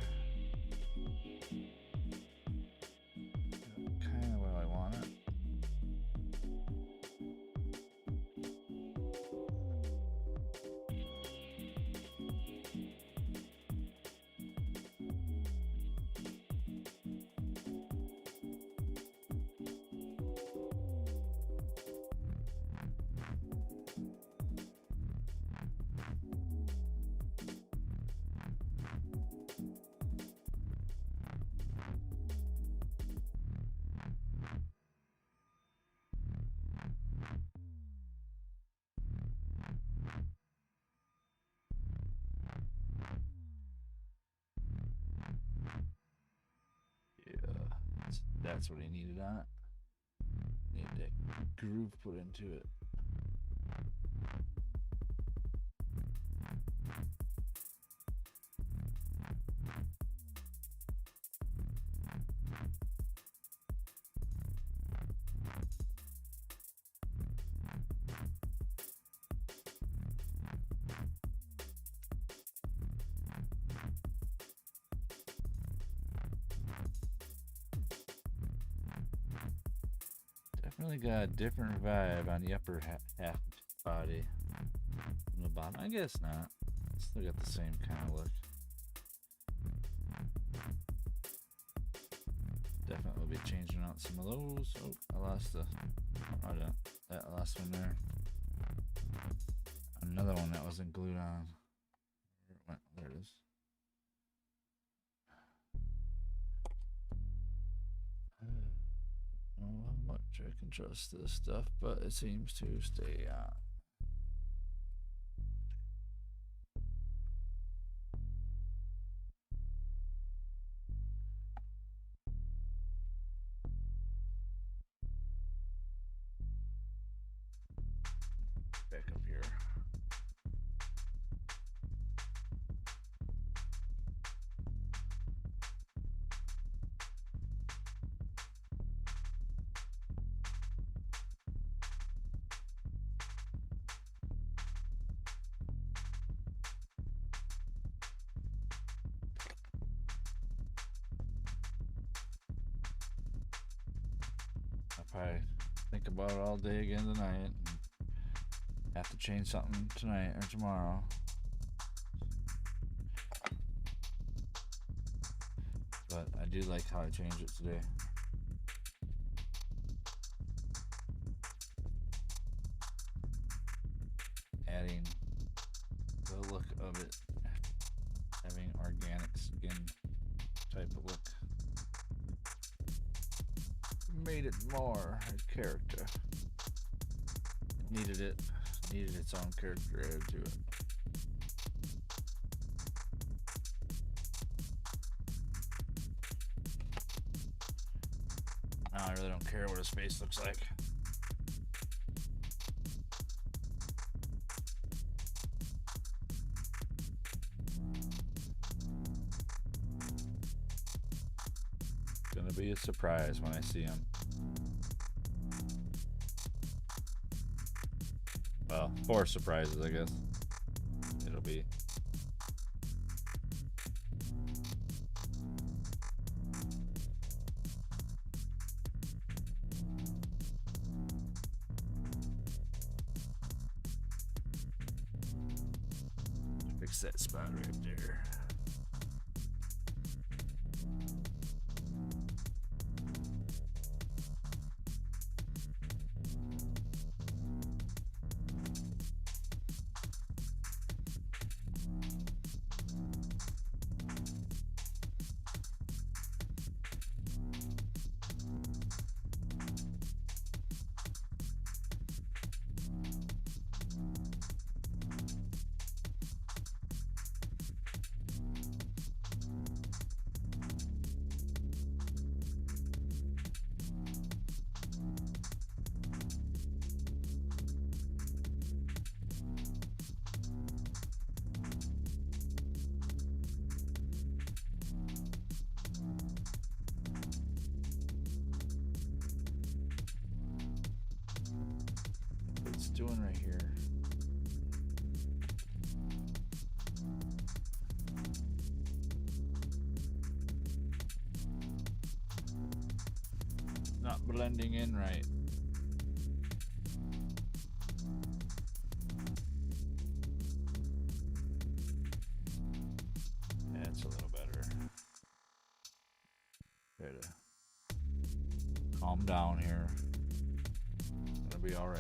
Kind of where I want it. That's what he needed on it. Need that groove put into it. Definitely got a different vibe on the upper half body from the bottom. I guess not. Still got the same kind of look. Definitely be changing out some of those. Oh, I lost the. I lost one there. Another one that wasn't glued on. Where it went? There it is. I don't know how much I can trust this stuff, but it seems to stay on. Back up here. I'll probably think about it all day again tonight. And have to change something tonight or tomorrow. But I do like how I changed it today. Adding the look of it, having organic skin type of look. Made it more a character. It needed its own character added to it. Now I really don't care what his face looks like. Gonna be a surprise when I see him. Well, 4 surprises, I guess. It'll be. Fix that spot right there. What's it doing right here? Not blending in right. Yeah, it's a little better. Try to calm down here. It's gonna be all right.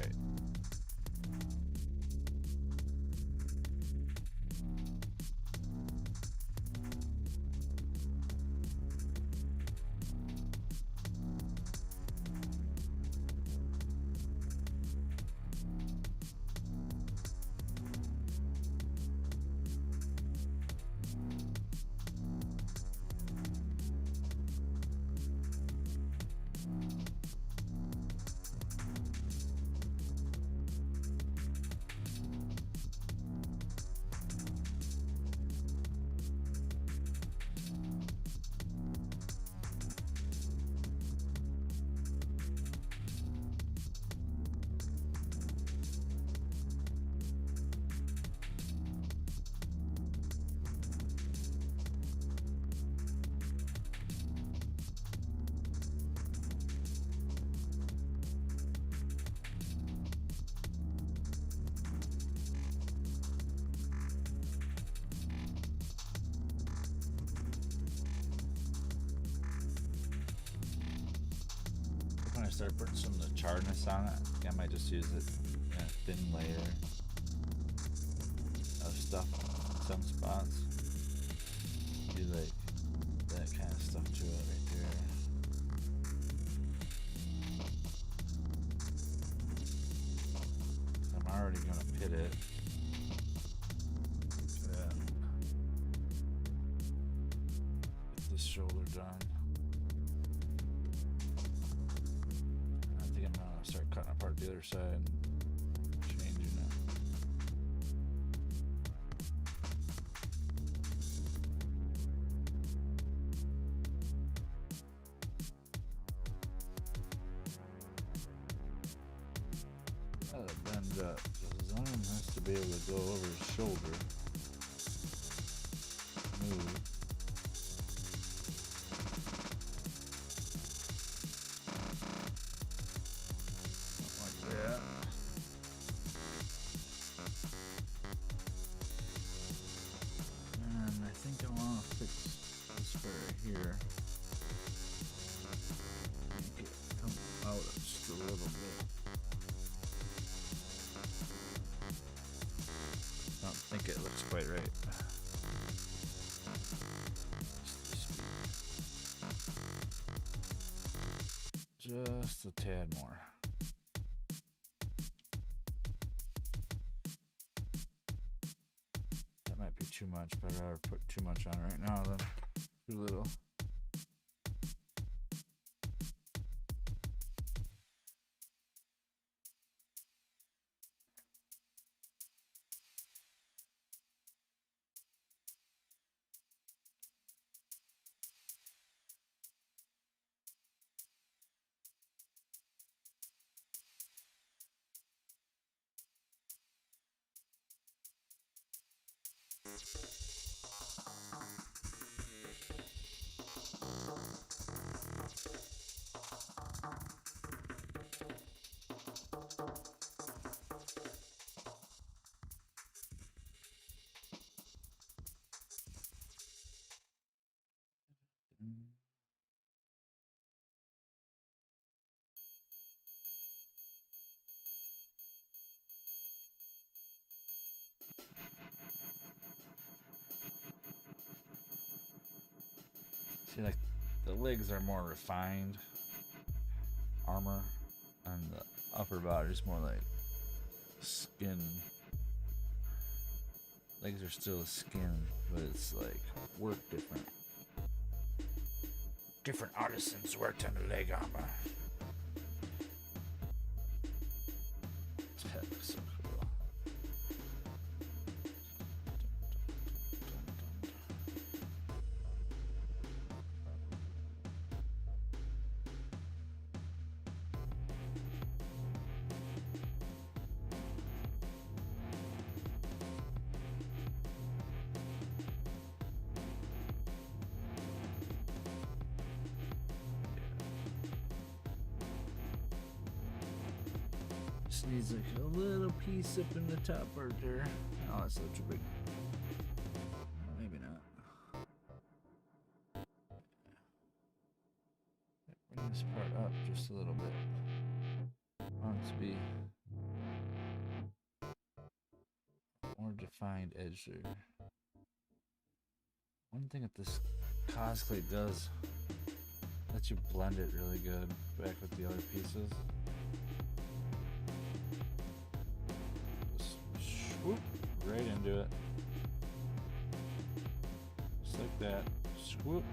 When I start putting some of the charness on it, I might just use it in a thin layer of stuff in some spots. Do like that kind of stuff to it right there. I'm already gonna pit it. Yeah. Get this shoulder done. I think I'm gonna start cutting apart the other side, changing it. Gotta bend up, because his arm has to be able to go over his shoulder. Move. Like that. And I think I want to fix this part right here. Make it come out just a little bit. I don't think it looks quite right. Just a tad more. That might be too much, but I'd rather put too much on right now than too little. See, like, the legs are more refined armor, and the upper body is more like skin. Legs are still skin, but it's like work different. Different artisans worked on the leg armor. That looks so cool. Just needs like a little piece up in the top part there. Oh, that's such a big. Maybe not. Bring this part up just a little bit. I want it to be more defined edge there. One thing that this cosplay does lets you blend it really good back with the other pieces. Just swoop right into it. Just like that. Swoop.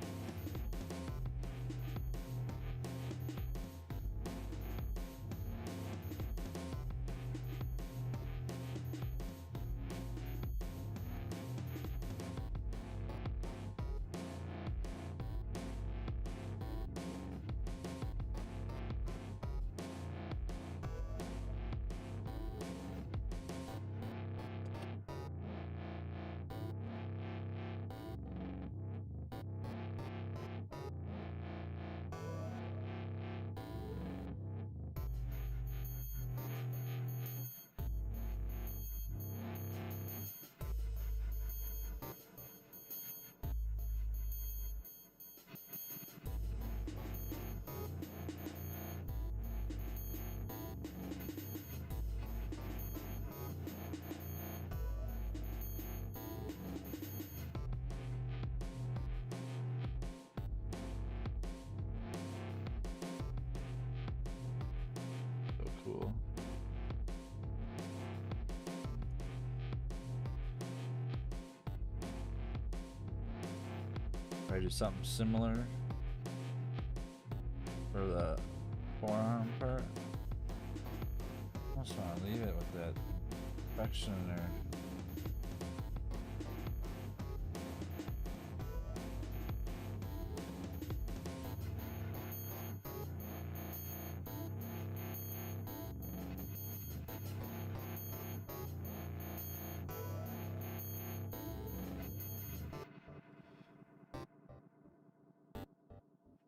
Cool. Try to do something similar for the forearm part. I just want to leave it with that perfection in there.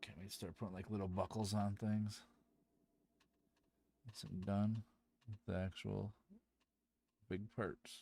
Can we start putting like little buckles on things? Once I'm done with the actual big parts.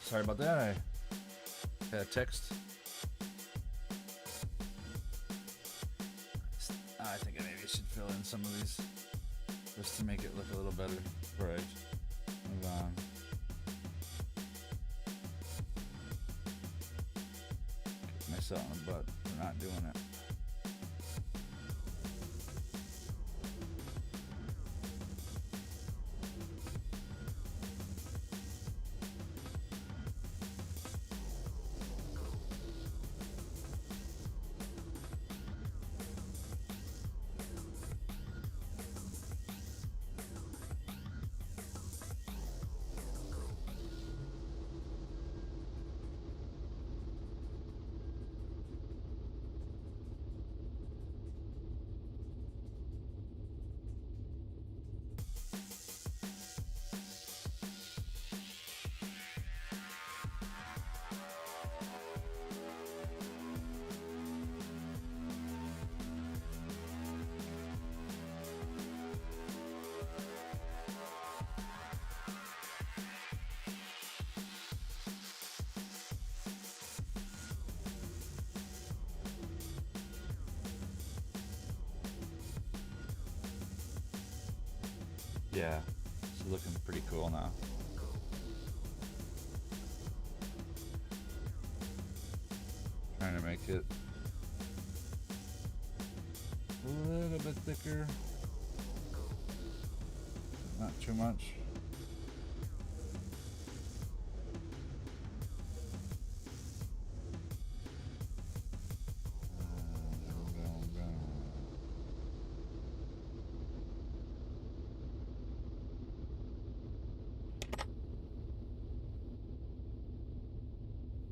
Sorry about that. I had a text. I think I maybe should fill in some of these just to make it look a little better before I move on. Kick myself in the butt for not doing it. Yeah, it's looking pretty cool now. Trying to make it a little bit thicker, not too much.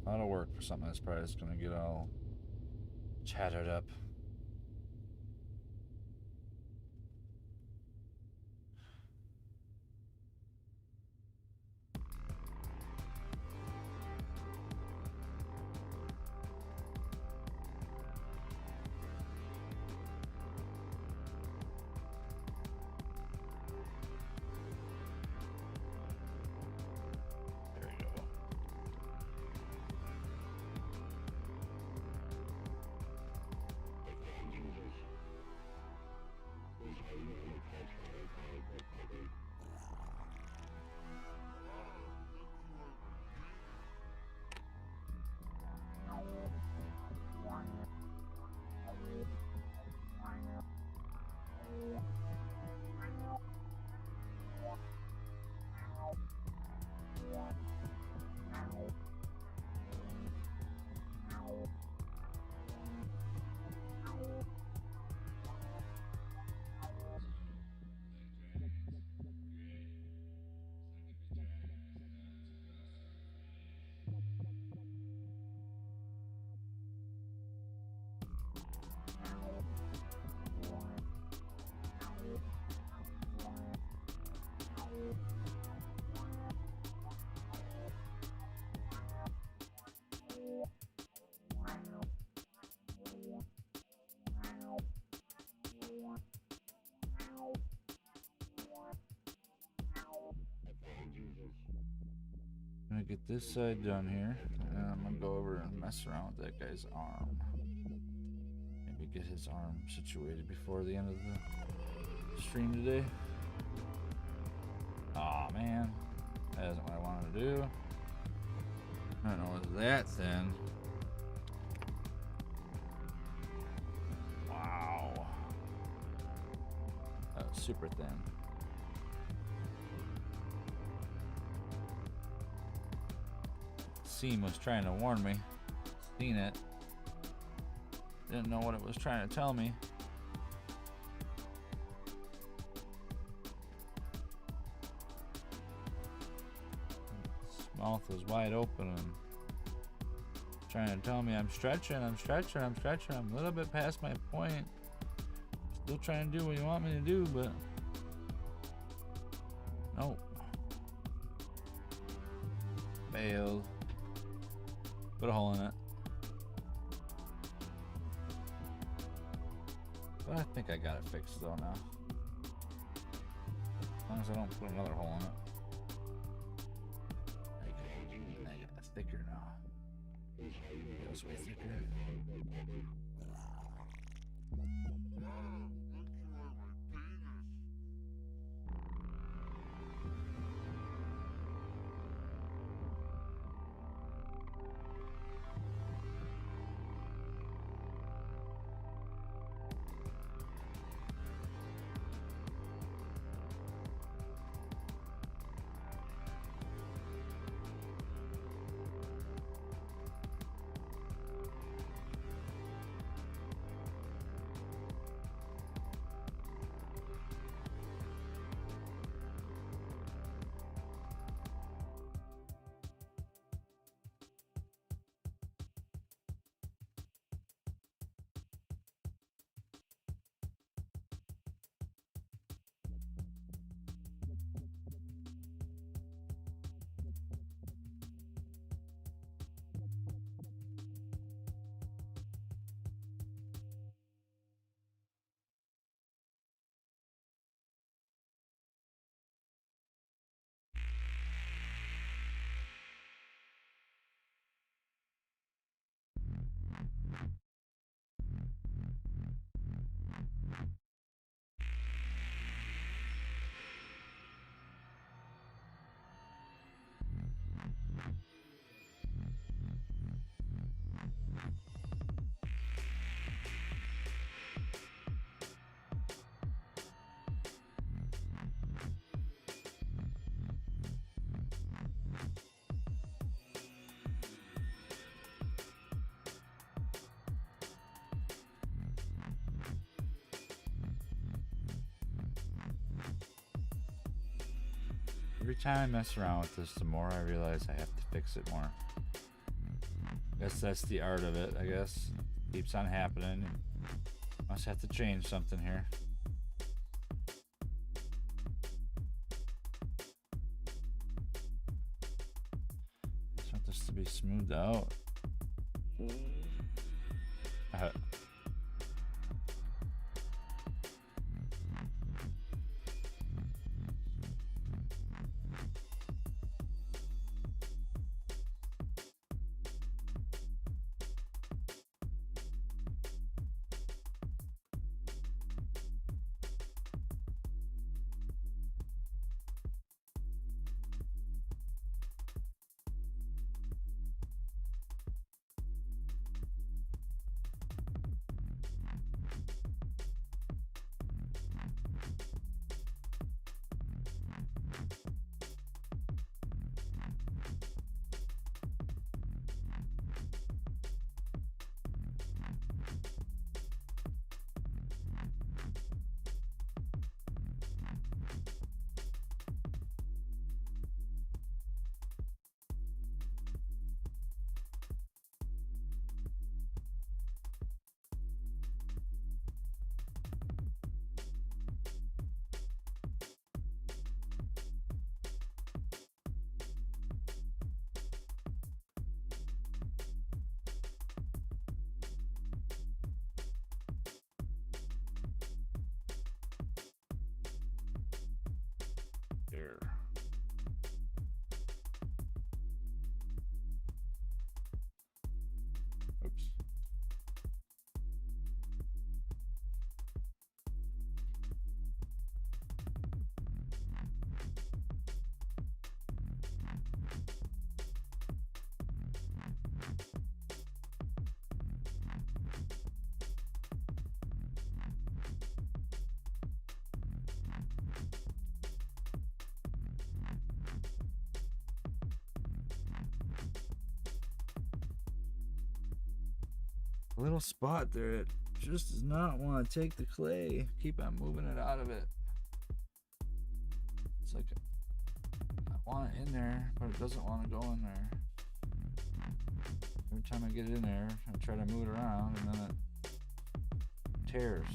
That'll work for something that's probably just gonna get all chattered up. There you go. I'm gonna get this side done here, and I'm gonna go over and mess around with that guy's arm. Maybe get his arm situated before the end of the stream today. Aw, man, that isn't what I wanted to do. I don't know, it's that thin. Wow, that was super thin. Seam was trying to warn me. Seen it. Didn't know what it was trying to tell me. Its mouth was wide open and trying to tell me I'm stretching. I'm a little bit past my point. Still trying to do what you want me to do, but nope. Failed. Put a hole in it. But I think I got it fixed though now. As long as I don't put another hole in it. This way thicker. Every time I mess around with this, the more I realize I have to fix it more. I guess that's the art of it, I guess. Keeps on happening. Must have to change something here. I just want this to be smoothed out. There. Oops. A little spot there, it just does not want to take the clay. Keep on moving it out of it. It's like I want it in there, but it doesn't want to go in there. Every time I get it in there, I try to move it around and then it tears.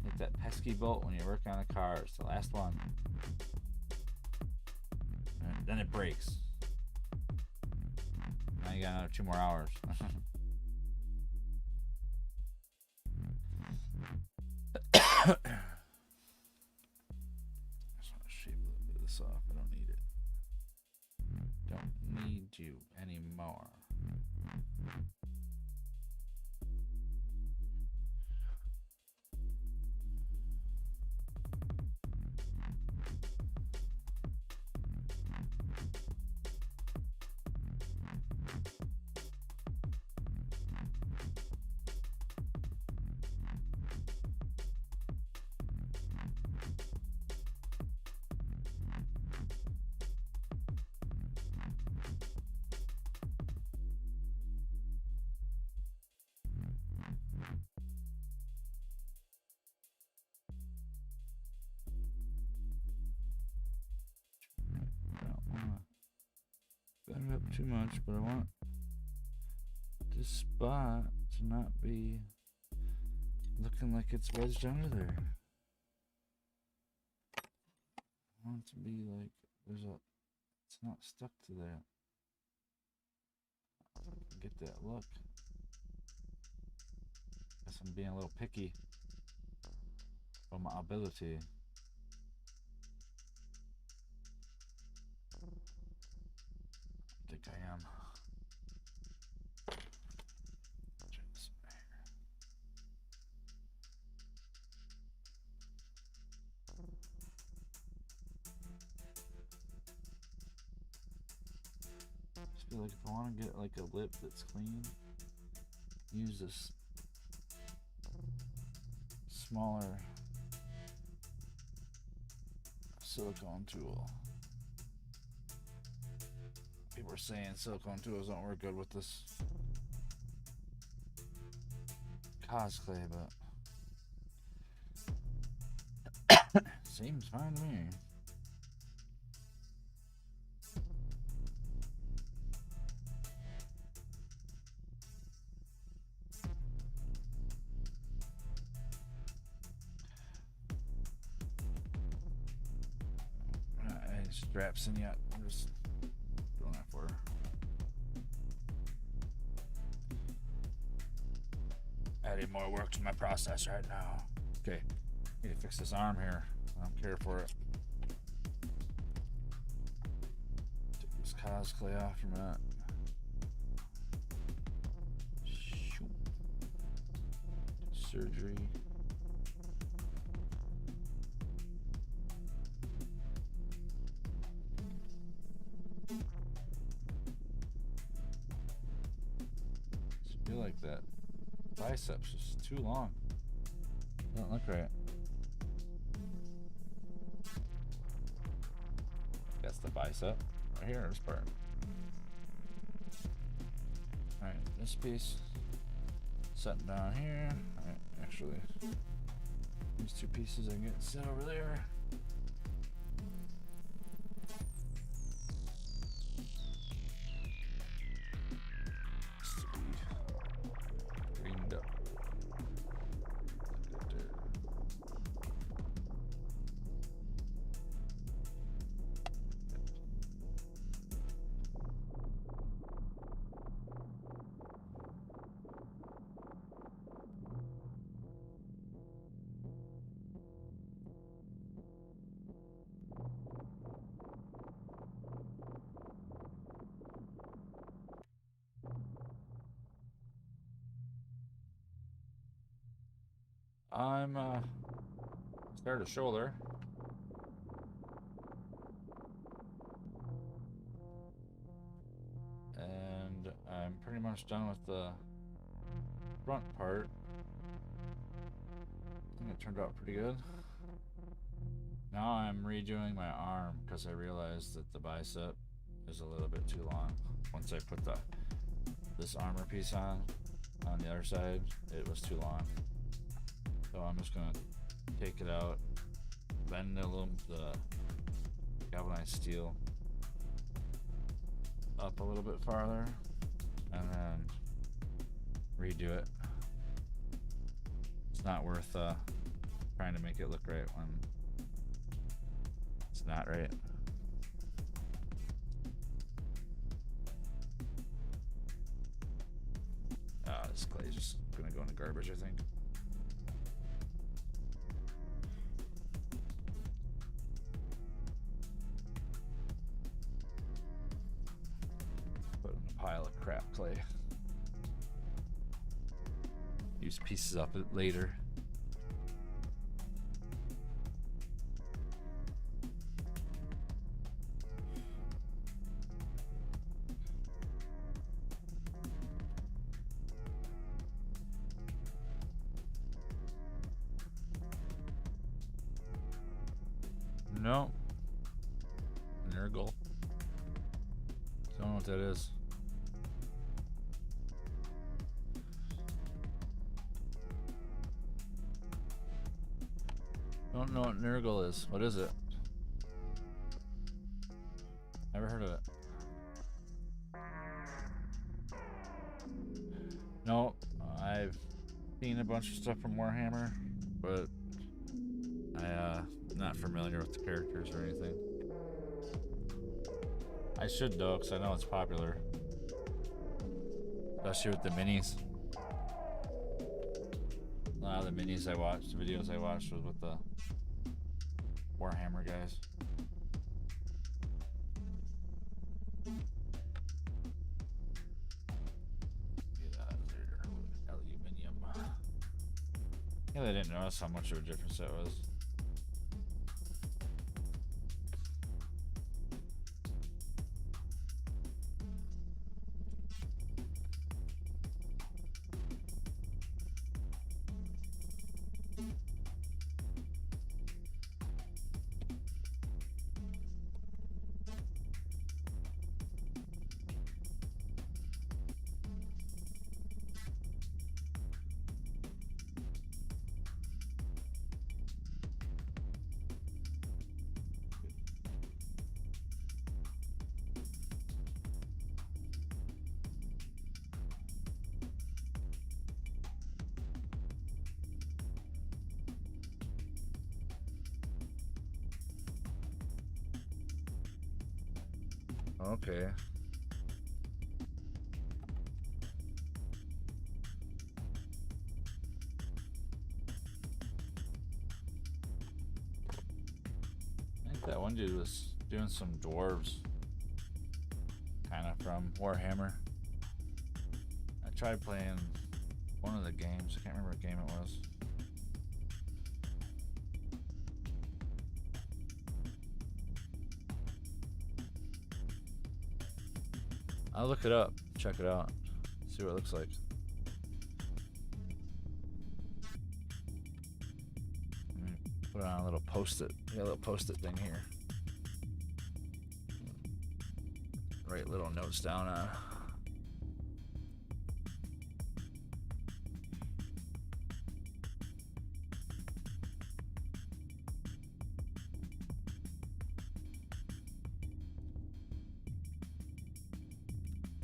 Like that pesky bolt when you work on a car, it's the last one. And then it breaks. Now you got another 2 more hours. I just want to shave a little bit of this off. I don't need it. Don't need you anymore. Bend it up too much, but I want this spot to not be looking like it's wedged under there. I want it to be like it's not stuck to that. Get that look. Guess I'm being a little picky for my ability. I think I am. Check this right here. Just feel like if I want to get like a lip that's clean, use this smaller silicone tool. People are saying silicone tools don't work good with this cosplay, but seems fine to me. Not any straps in yet. I'm just doing that for her. Adding more work to my process right now. Okay, need to fix this arm here. I don't care for it. Take this cosplay off from that. Surgery. I feel like that biceps is too long. Doesn't look right. That's the bicep right here, this part. Alright, this piece setting down here. Alright, actually, these two pieces I can get set over there. Greened up. Right there. I'm start a shoulder. And I'm pretty much done with the front part. I think it turned out pretty good. Now I'm redoing my arm because I realized that the bicep is a little bit too long. Once I put this armor piece on the other side, it was too long. So I'm just gonna take it out, bend the galvanized steel up a little bit farther, and then redo it. It's not worth trying to make it look right when it's not right. This clay is just gonna go in the garbage, I think. pile of crap clay. Use pieces of it later. No. Nurgle. Don't know what that is. Don't know what Nurgle is. What is it? Never heard of it. No, I've seen a bunch of stuff from Warhammer, but I'm not familiar with the characters or anything. I should though, because I know it's popular. Especially with the minis. A lot of the minis I watched, the videos I watched was with the Warhammer guys. Get out of there with aluminium. Yeah, I didn't notice how much of a difference that was. Okay. I think that one dude was doing some dwarves. Kind of from Warhammer. I tried playing one of the games. I can't remember what game it was. I'll look it up, check it out, see what it looks like. Put on a little post-it. Got a little post-it thing here. Write little notes down on.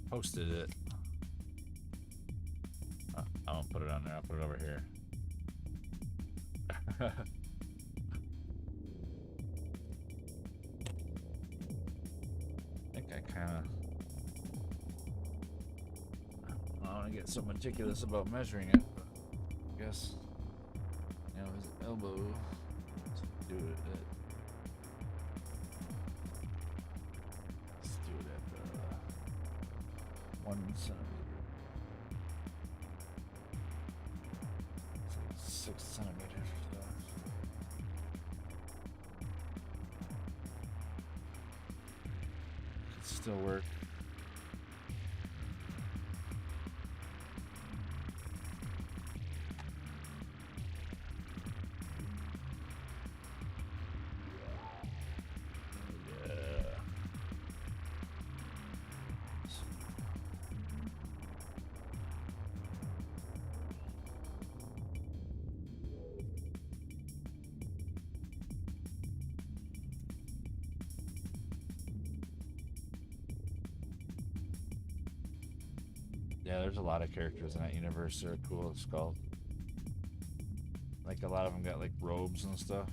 Posted it. I won't put it on there. I'll put it over here. I think I kind of. I don't want to get so meticulous about measuring it, but I guess, you know, his elbow. Let's do it. Let's do it at the 1 centimeter. It's like 6 centimeters. So. Could still work. Yeah, there's a lot of characters in that universe that are cool at Sculpt. Like, a lot of them got, like, robes and stuff.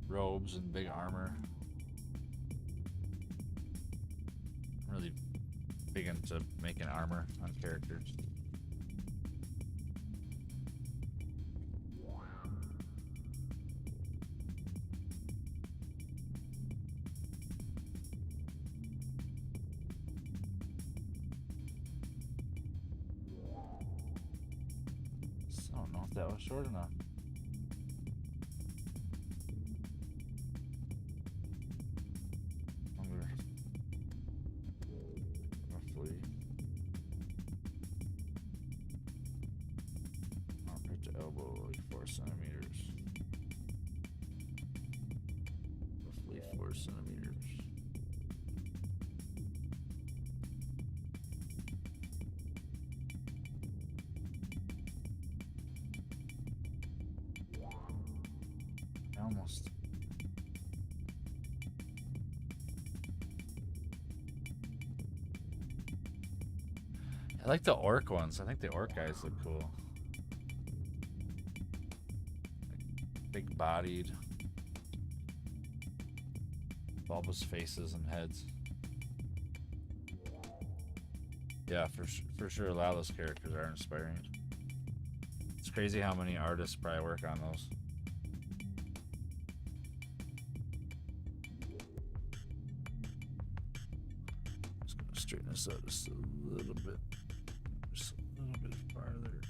Robes and big armor. I'm really big into making armor on characters. if that was short enough. Under roughly armpit to elbow, like 4 centimeters. Roughly 4 centimeters. Almost. I like the orc ones. I think the orc guys look cool. Like big bodied, bulbous faces and heads. Yeah, for sure a lot of those characters are inspiring. It's crazy how many artists probably work on those. Straighten this out just a little bit. Just a little bit farther.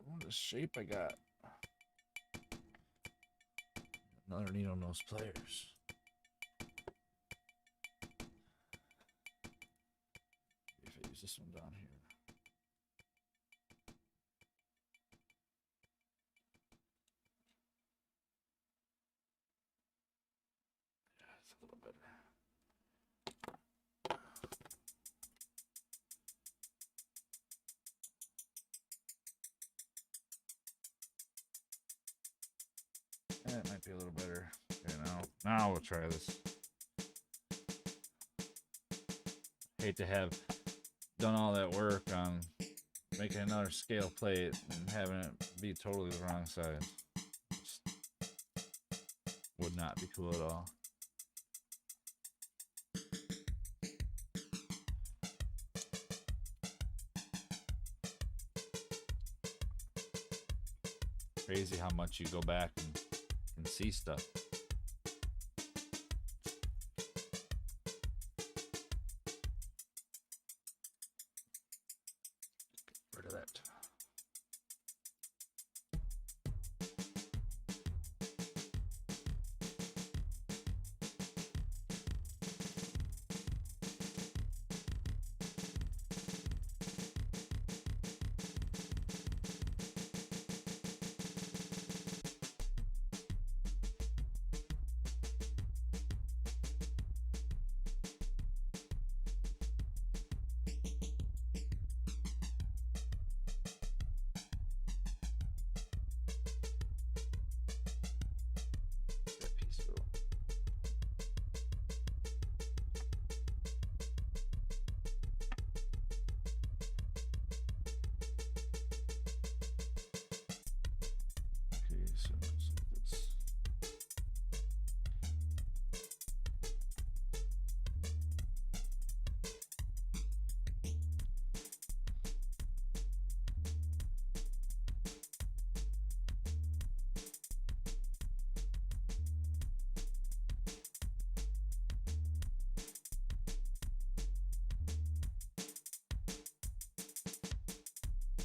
What a shape I got. Another needle nose pliers. If I use this one down here. A little better. That might be a little better. Okay, now we'll try this. Hate to have done all that work on making another scale plate and having it be totally the wrong size. Just would not be cool at all. Crazy how much you go back and see stuff. Get rid of that.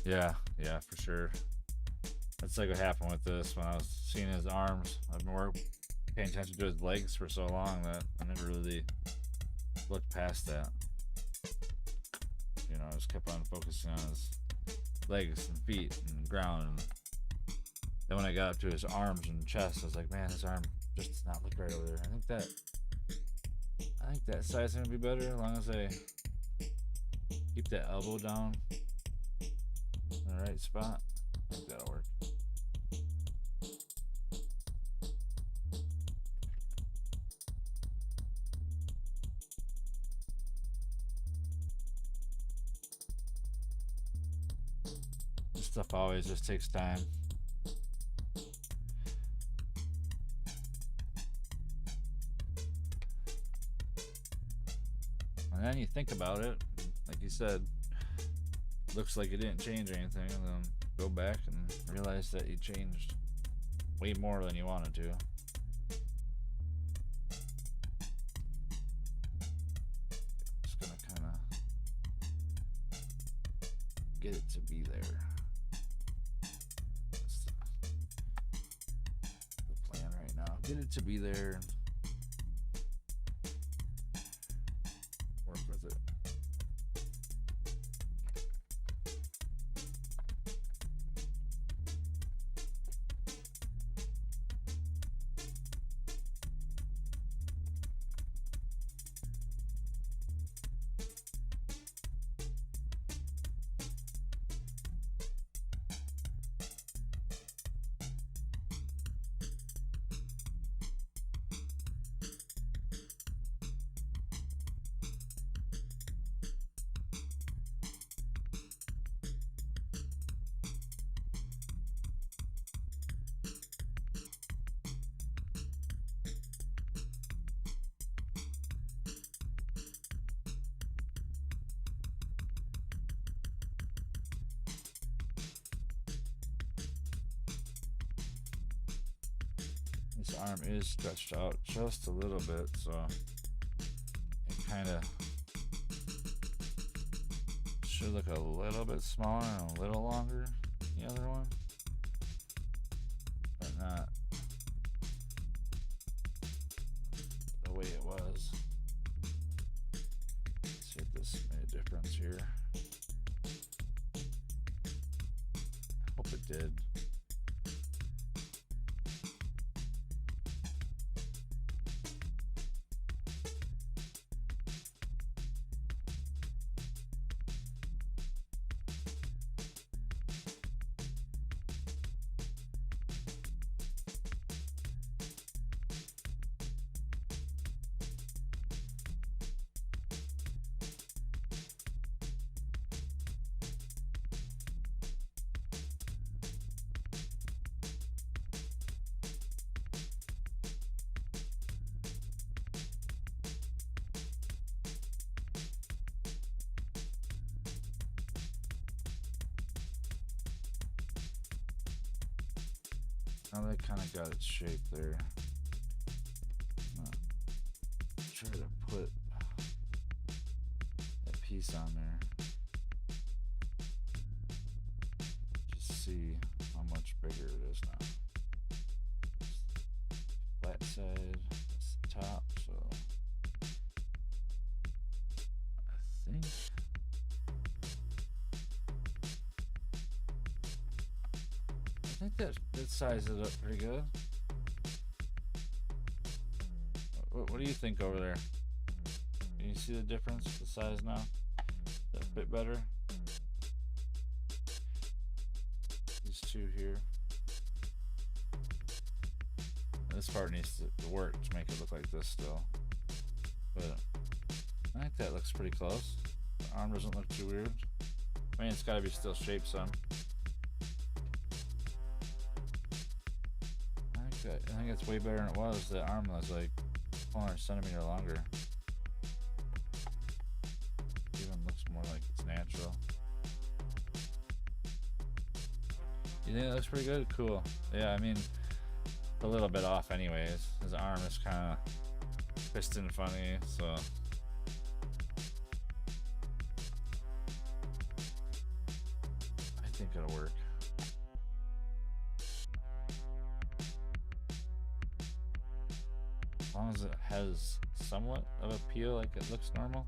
Yeah, for sure. That's like what happened with this when I was seeing his arms. I've been paying attention to his legs for so long that I never really looked past that. You know, I just kept on focusing on his legs and feet and ground. And then when I got up to his arms and chest, I was like, man, his arm just does not look right over there. I think that size is gonna be better as long as I keep that elbow down in the right spot. I think that'll work. This stuff always just takes time. And then you think about it, like you said, looks like it didn't change anything, and then go back and realize that you changed way more than you wanted to. Just gonna kind of get it to be there. That's the plan right now. Get it to be there. Work with it. This arm is stretched out just a little bit, so it kind of should look a little bit smaller and a little longer than the other one, but not the way it was. Let's see if this made a difference here. Hope it did. Now that kind of got its shape there. I'm gonna try to put that piece on there. Just see how much bigger it is now. Flat side, that's the top, so I think that sizes it up pretty good. What do you think over there? Can you see the difference, the size now? Is that a bit better? These two here. This part needs to work to make it look like this still. But I think that looks pretty close. The arm doesn't look too weird. I mean, it's gotta be still shaped some. I think it's way better than it was. The arm was like 100 centimeter longer. Even looks more like it's natural. You think it looks pretty good? Cool. Yeah, I mean, a little bit off anyways. His arm is kind of twisted and funny, so. I think it'll work. As long as it has somewhat of appeal, like it looks normal,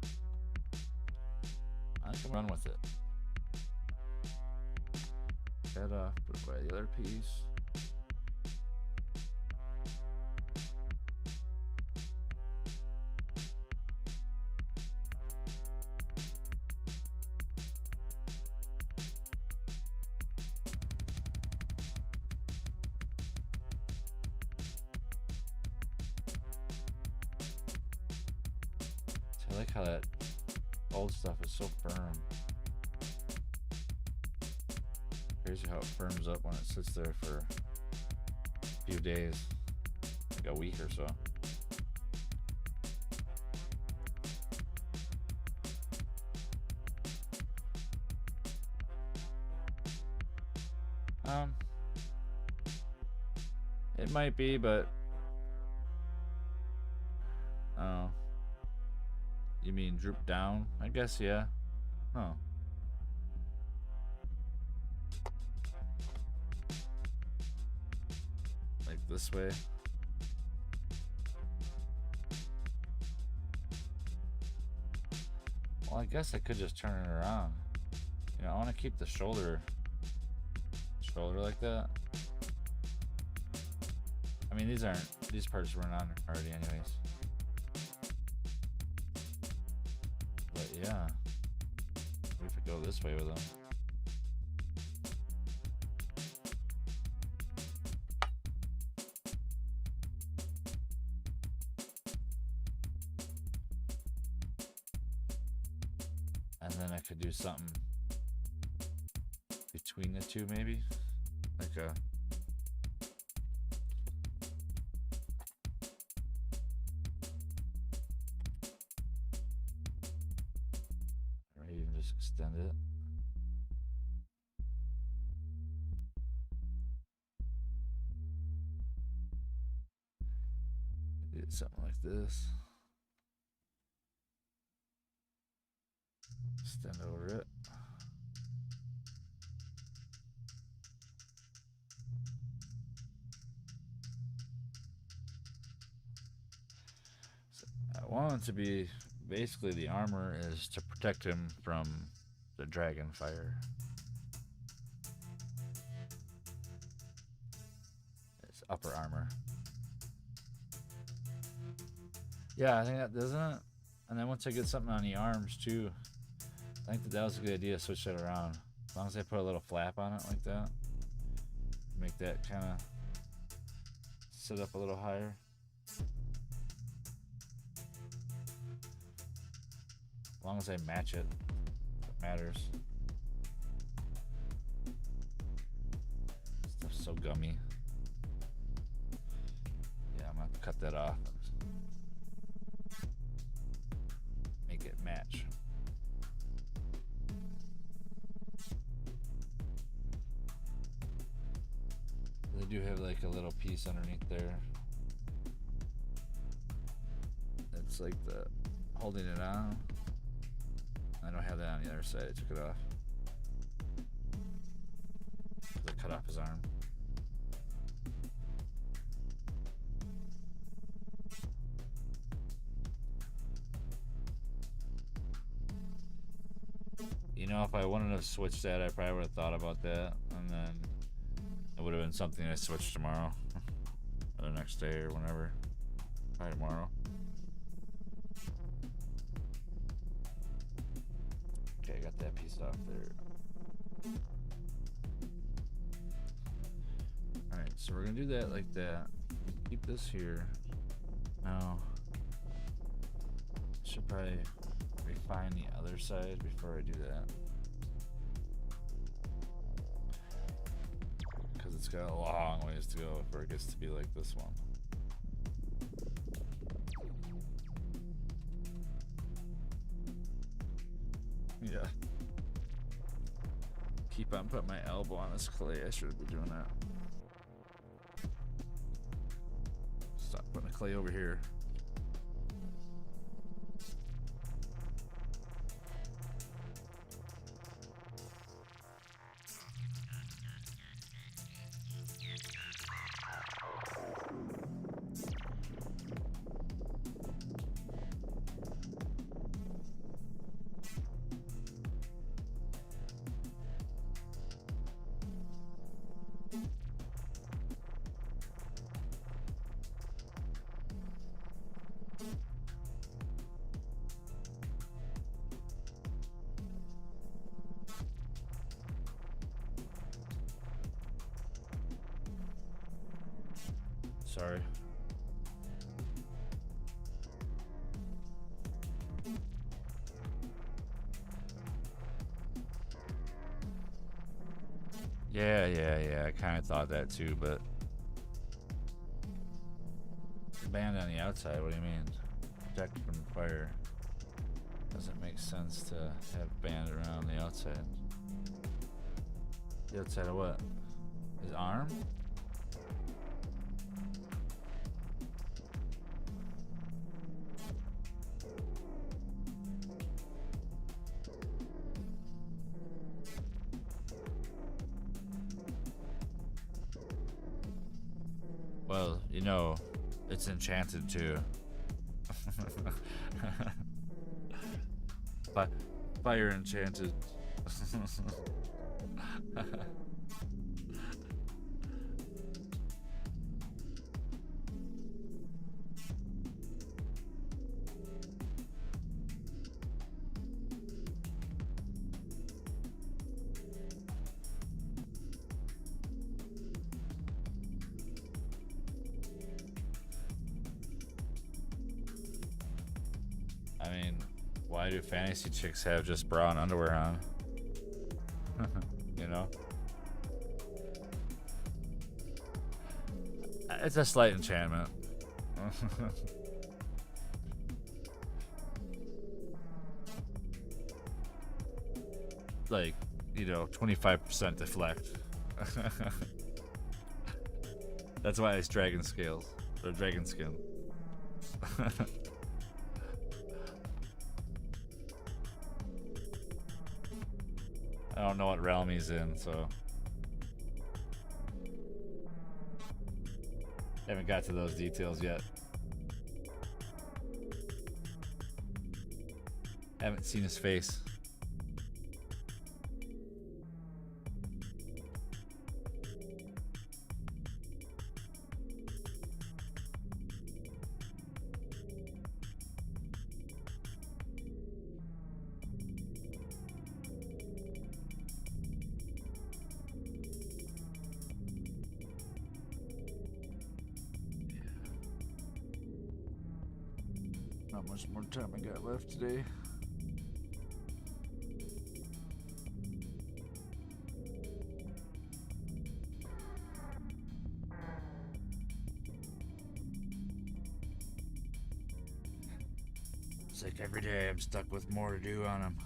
I can run with it. That off, put away the other piece. I like how that old stuff is so firm. Crazy how it firms up when it sits there for a few days, like a week or so. It might be, but oh. You mean droop down? I guess, yeah. Oh. this way. Well, I guess I could just turn it around. You know, I want to keep the shoulder like that. I mean, these parts weren't on already anyways. But yeah, we could go this way with them. And then I could do something between the two, maybe like a or even just extend it. Do something like this. Extend over it. So I want it to be basically the armor is to protect him from the dragon fire. It's upper armor. Yeah, I think that doesn't it. And then once I get something on the arms too, I think that was a good idea to switch that around. As long as I put a little flap on it like that, make that kind of sit up a little higher. As long as I match it, it matters. Stuff's so gummy. Yeah, I'm gonna cut that off. Make it match. They do have like a little piece underneath there. That's like the holding it on. I don't have that on the other side. I took it off. I cut off his arm. You know, if I wanted to switch that, I probably would have thought about that, and then it would have been something I switched tomorrow, or the next day, or whenever. Probably tomorrow. Okay, I got that piece off there. Alright, so we're gonna do that like that. Keep this here. Now, should probably refine the other side before I do that. Because it's got a long ways to go before it gets to be like this one. Yeah. Keep on putting my elbow on this clay. I should be doing that. Stop putting the clay over here. Sorry. Yeah. I kind of thought that too, but band on the outside. What do you mean? Protect from fire. Doesn't make sense to have band around the outside. The outside of what? His arm? Well, you know, it's enchanted too. Fire enchanted. I mean, why do fantasy chicks have just bra and underwear on? You know? It's a slight enchantment. Like, you know, 25% deflect. That's why it's dragon scales. Or dragon skin. I don't know what realm he's in, so haven't got to those details yet. Haven't seen his face. Not much more time I got left today. It's like every day I'm stuck with more to do on them.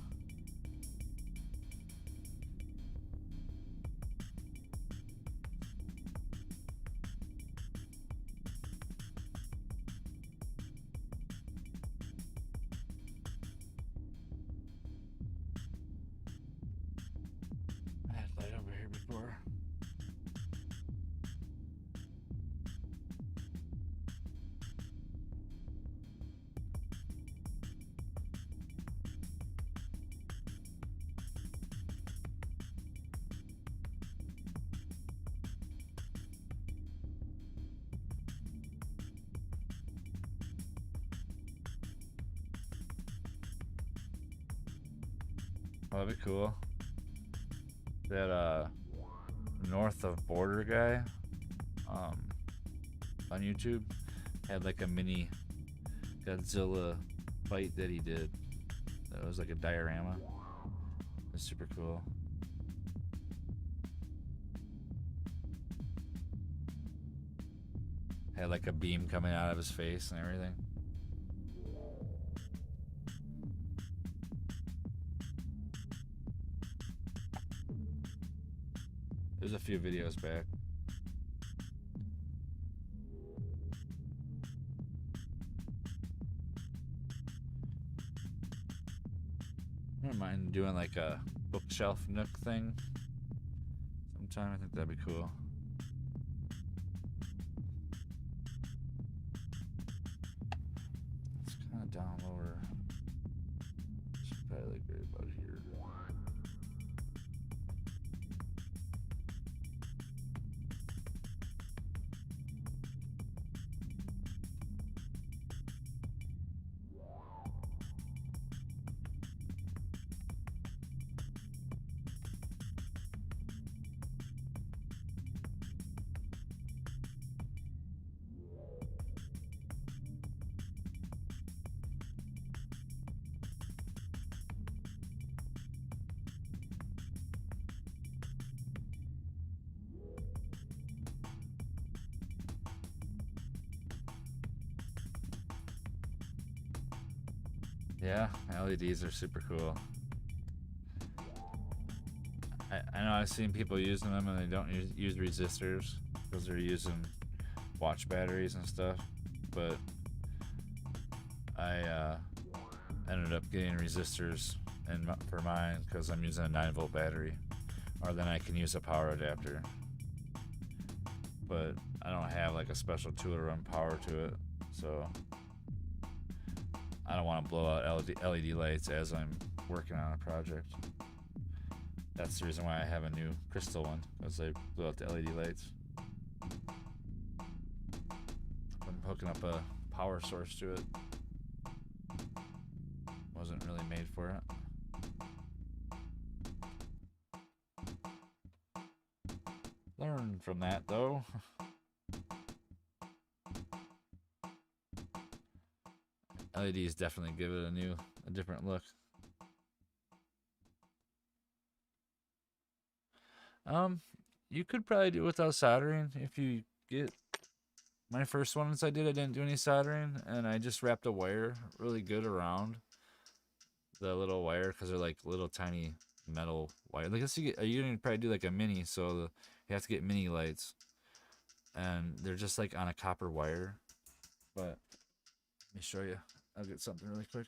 I had light over here before. Oh, that'd be cool. That north of border guy on YouTube had like a mini Godzilla fight that he did. That was like a diorama. It's super cool. Had like a beam coming out of his face and everything. There's a few videos back. I don't mind doing like a bookshelf nook thing sometime. I think that'd be cool. It's kind of down lower. It's probably like right about here. Yeah, LEDs are super cool. I know I've seen people using them and they don't use resistors because they're using watch batteries and stuff, but I ended up getting resistors for mine because I'm using a 9-volt battery, or then I can use a power adapter. but I don't have like a special tool to run power to it, so I don't want to blow out LED lights as I'm working on a project. That's the reason why I have a new crystal one, because I blew out the LED lights. I'm hooking up a power source to it. Wasn't really made for it. Learn from that though. LEDs definitely give it a different look. You could probably do it without soldering if you get. My first ones I didn't do any soldering, and I just wrapped a wire really good around the little wire, because they're like little tiny metal wire. Like, you're gonna probably do like a mini, so you have to get mini lights, and they're just like on a copper wire. But let me show you. I'll get something really quick.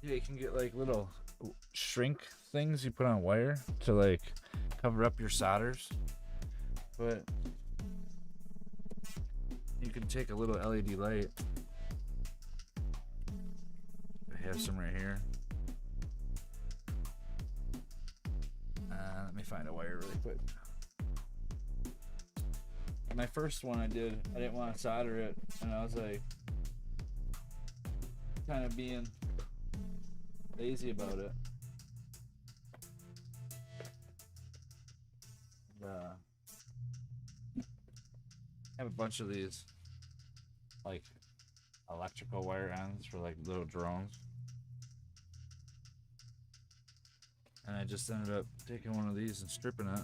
Yeah, you can get like little shrink things you put on wire to like cover up your solders, but you can take a little LED light. I have some right here. Let me find a wire really quick. My first one I didn't want to solder it, and I was like kind of being lazy about it. I have a bunch of these like electrical wire ends for like little drones, and I just ended up taking one of these and stripping it.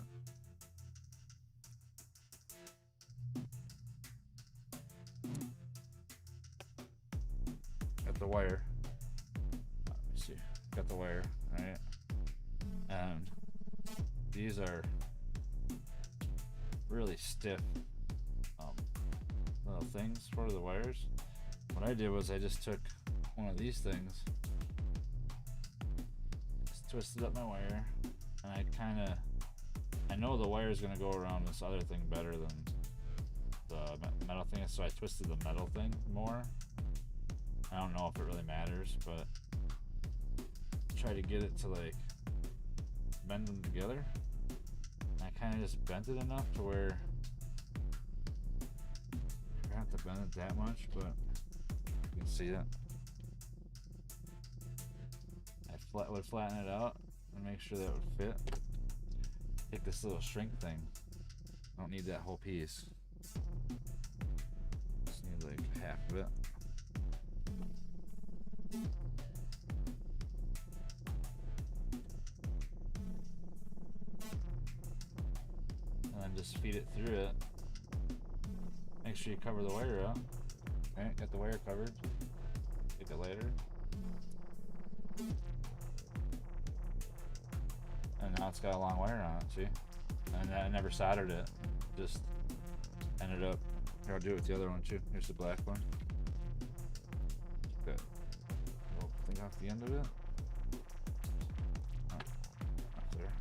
Got the wire. Let me see. Got the wire, right? And these are really stiff little things for the wires. What I did was I just took one of these things, just twisted up my wire, and I know the wire is going to go around this other thing better than the metal thing, so I twisted the metal thing more. I don't know if it really matters, but try to get it to like bend them together. And I kind of just bent it enough to where I don't have to bend it that much, but you can see it. I would flatten it out and make sure that it would fit. Take this little shrink thing. I don't need that whole piece. Just need like half of it. And then just feed it through it. Make sure you cover the wire up. Okay, got the wire covered. Take it later. And now it's got a long wire on it, see? And I never soldered it. Just ended up, here, I'll do it with the other one too. Here's the black one. Take that little thing off the end of it. Oh, up there.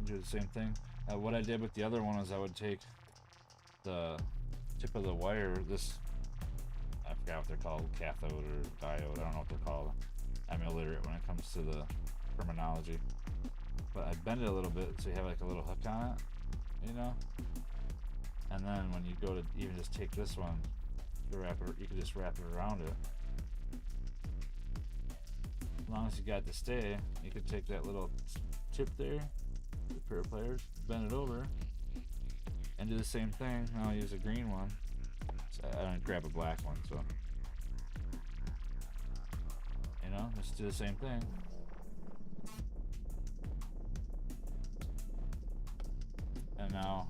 Do the same thing. What I did with the other one is I would take the tip of the wire, I forgot what they're called, cathode or diode, I don't know what they're called. I'm illiterate when it comes to the terminology. But I bend it a little bit so you have like a little hook on it, you know? And then when you go to even just take this one, you can just wrap it around it. As long as you got it to stay, you could take that little tip there, the pair of pliers, bend it over, and do the same thing. I'll use a green one. So I don't grab a black one, so you know, just do the same thing. now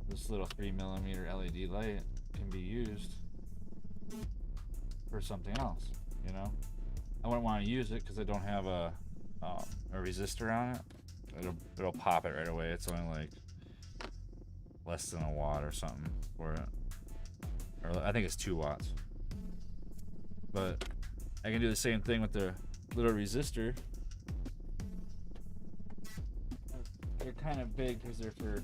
this little 3mm LED light can be used for something else, you know. I wouldn't want to use it because I don't have a resistor on it. It'll pop it right away. It's only like less than a watt or something for it, or I think it's 2 watts. But I can do the same thing with the little resistor. They're kind of big because they're for.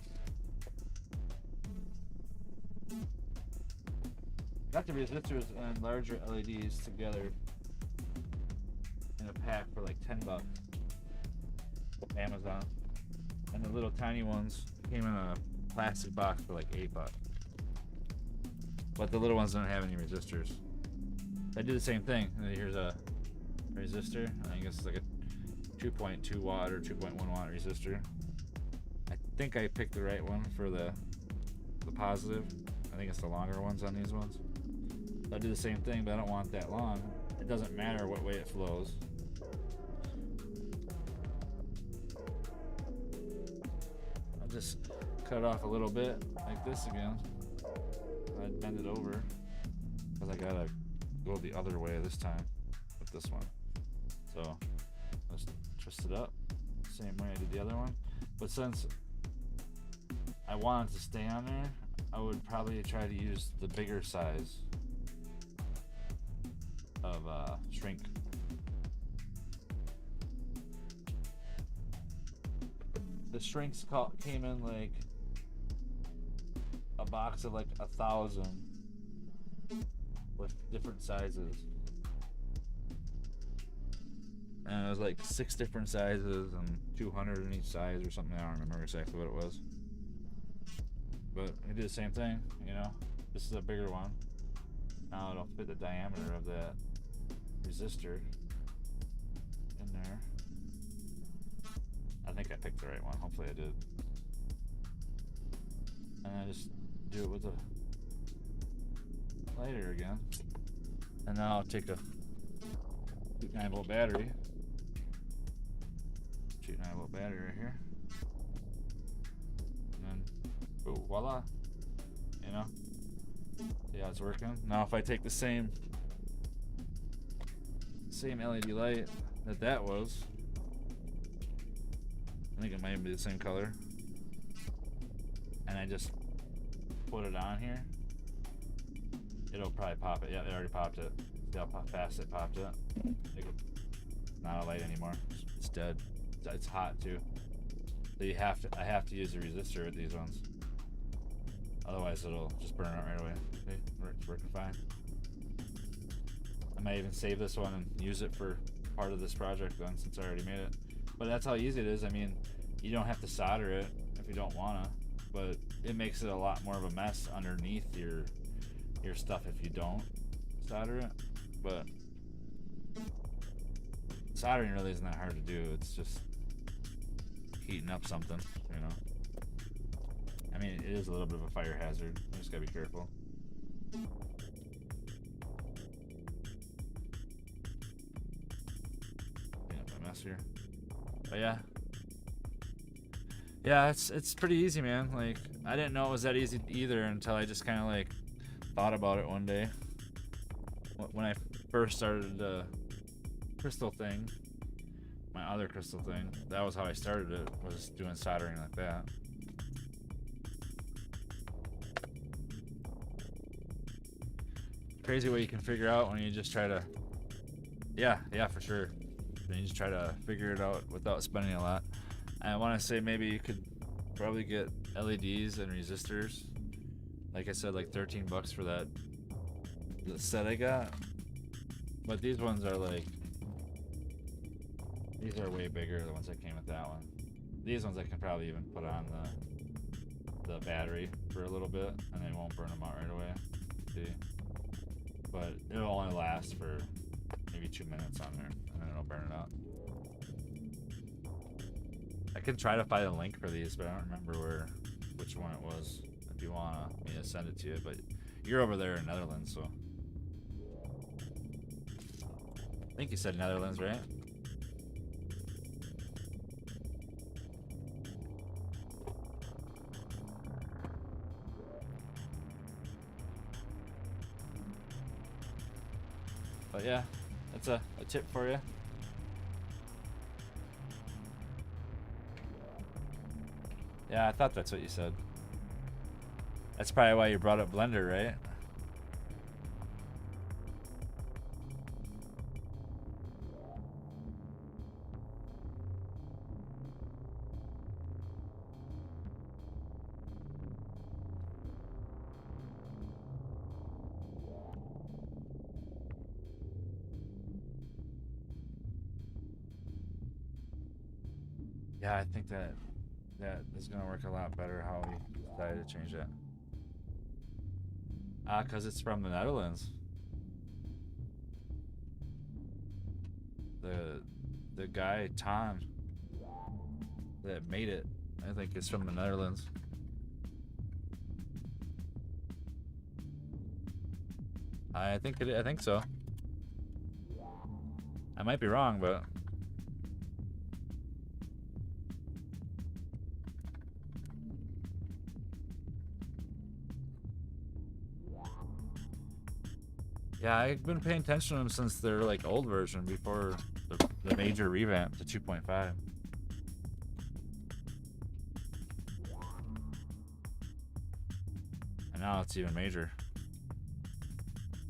Got the resistors and larger LEDs together in a pack for like $10. Amazon. And the little tiny ones came in a plastic box for like $8. But the little ones don't have any resistors. I do the same thing. And here's a resistor. I think it's like a 2.2 watt or 2.1 watt resistor. I think I picked the right one for the positive. I think it's the longer ones on these ones. I do the same thing, but I don't want that long. It doesn't matter what way it flows. I'll just cut it off a little bit like this again. I'd bend it over because I gotta go the other way this time with this one. So let's twist it up same way I did the other one. But since I want it to stay on there, I would probably try to use the bigger size of shrink. The shrinks came in like a box of like 1,000 with different sizes, and it was like 6 different sizes and 200 in each size or something. I don't remember exactly what it was, but I did the same thing, you know. This is a bigger one. Now it'll fit the diameter of that resistor in there. I think I picked the right one. Hopefully I did. And I just do it with a lighter again. And now I'll take a 9-volt battery. 9-volt battery right here. And then, oh, voila. You know? See how it's working? Now if I take the same LED light that was, I think it might be the same color, and I just put it on here, it'll probably pop it. Yeah, it already popped it. See how fast it popped it? Not a light anymore. It's dead. It's hot too. So I have to use a resistor with these ones. Otherwise it'll just burn out right away. See, it's working fine. I might even save this one and use it for part of this project then, since I already made it. But that's how easy it is. I mean, you don't have to solder it if you don't wanna, but it makes it a lot more of a mess underneath your stuff if you don't solder it. But soldering really isn't that hard to do. It's just heating up something, you know. I mean, it is a little bit of a fire hazard. You just gotta be careful. Clean up my mess here. But yeah, it's pretty easy, man. Like, I didn't know it was that easy either until I just kind of like thought about it one day. When I first started the crystal thing, my other crystal thing, that was how I started it, was doing soldering like that. Crazy what you can figure out when you just try to, yeah, for sure. When you just try to figure it out without spending a lot. I want to say maybe you could probably get LEDs and resistors. Like I said, like $13 for the set I got. But these ones are like, these are way bigger, the ones that came with that one. These ones I can probably even put on the battery for a little bit, and they won't burn them out right away. See? But it'll only last for maybe 2 minutes on there, and then it'll burn it out. I can try to find a link for these, but I don't remember which one it was. If you want me to send it to you, but you're over there in Netherlands, so I think you said Netherlands, right? But yeah, that's a tip for you. Yeah, I thought that's what you said. That's probably why you brought up Blender, right? Yeah, I think that is gonna work a lot better how we decided to change that. Cause it's from the Netherlands. The guy Tom that made it, I think, is from the Netherlands. I think so. I might be wrong, but yeah, I've been paying attention to them since their like old version before the major revamp to 2.5. And now it's even major.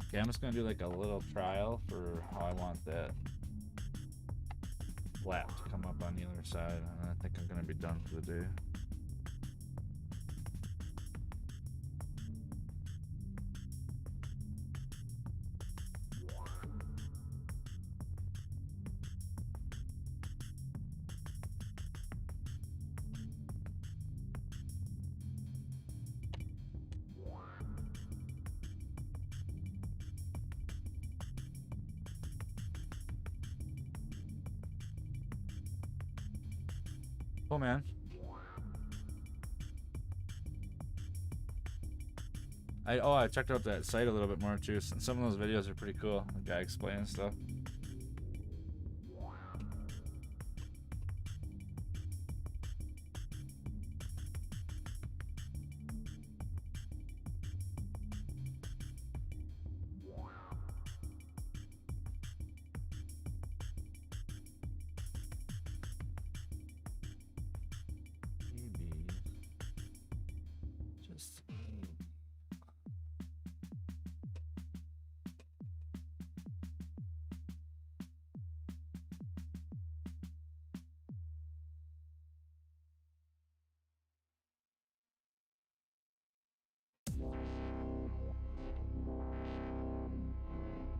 Okay, I'm just gonna do like a little trial for how I want that flap to come up on the other side, and I think I'm gonna be done for the day. Cool, man. I checked out that site a little bit more too. And some of those videos are pretty cool. The guy explaining stuff.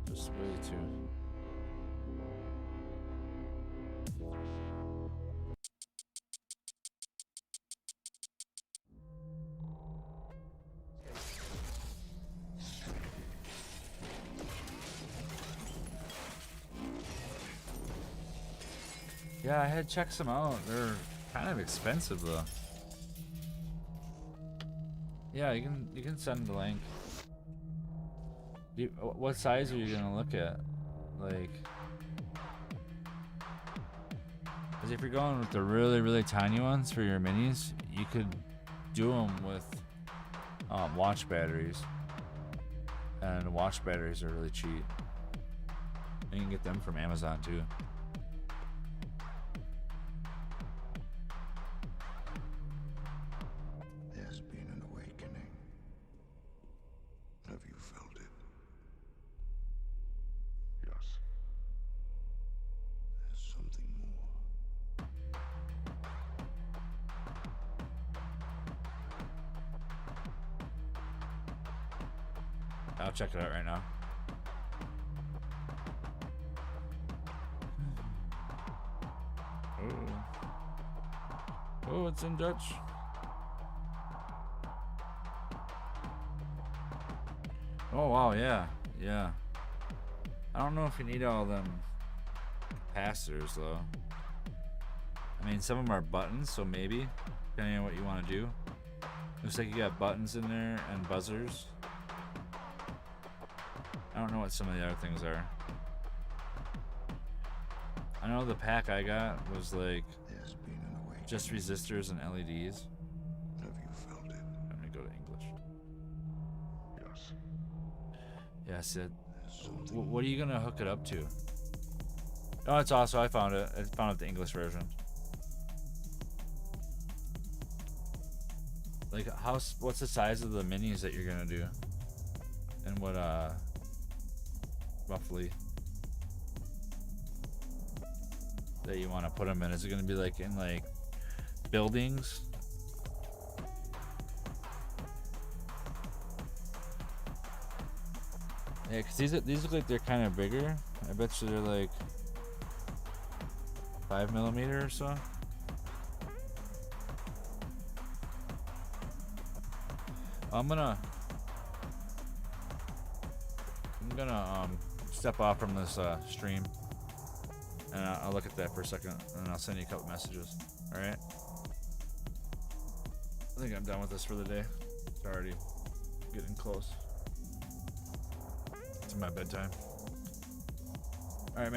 Just way too. Yeah, I had checked some out. They're kind of expensive though. Yeah, you can send the link. What size are you gonna look at? Like, because if you're going with the really tiny ones for your minis, you could do them with watch batteries, and watch batteries are really cheap. You can get them from Amazon too. There's been an awakening. Have you felt it? Yes. There's something more. I'll check it out right now. Oh, it's in Dutch. Oh wow, yeah. I don't know if you need all them capacitors though. I mean, some of them are buttons, so maybe, depending on what you want to do. Looks like you got buttons in there and buzzers. I don't know what some of the other things are. I know the pack I got was like There's been an awakening. just resistors and LEDs. Have you felt it? Let me go to English. Yes. Yeah, Sid. There's something. What are you gonna hook it up to? Oh, it's also, I found it. I found it the English version. Like, what's the size of the minis that you're gonna do? And what, roughly, that you want to put them in? Is it gonna be like in like buildings? Yeah, cause these look like they're kind of bigger. I bet you they're like 5mm or so. I'm gonna step off from this stream, and I'll look at that for a second, and I'll send you a couple messages. All right. I think I'm done with this for the day. It's already getting close to my bedtime. All right, man.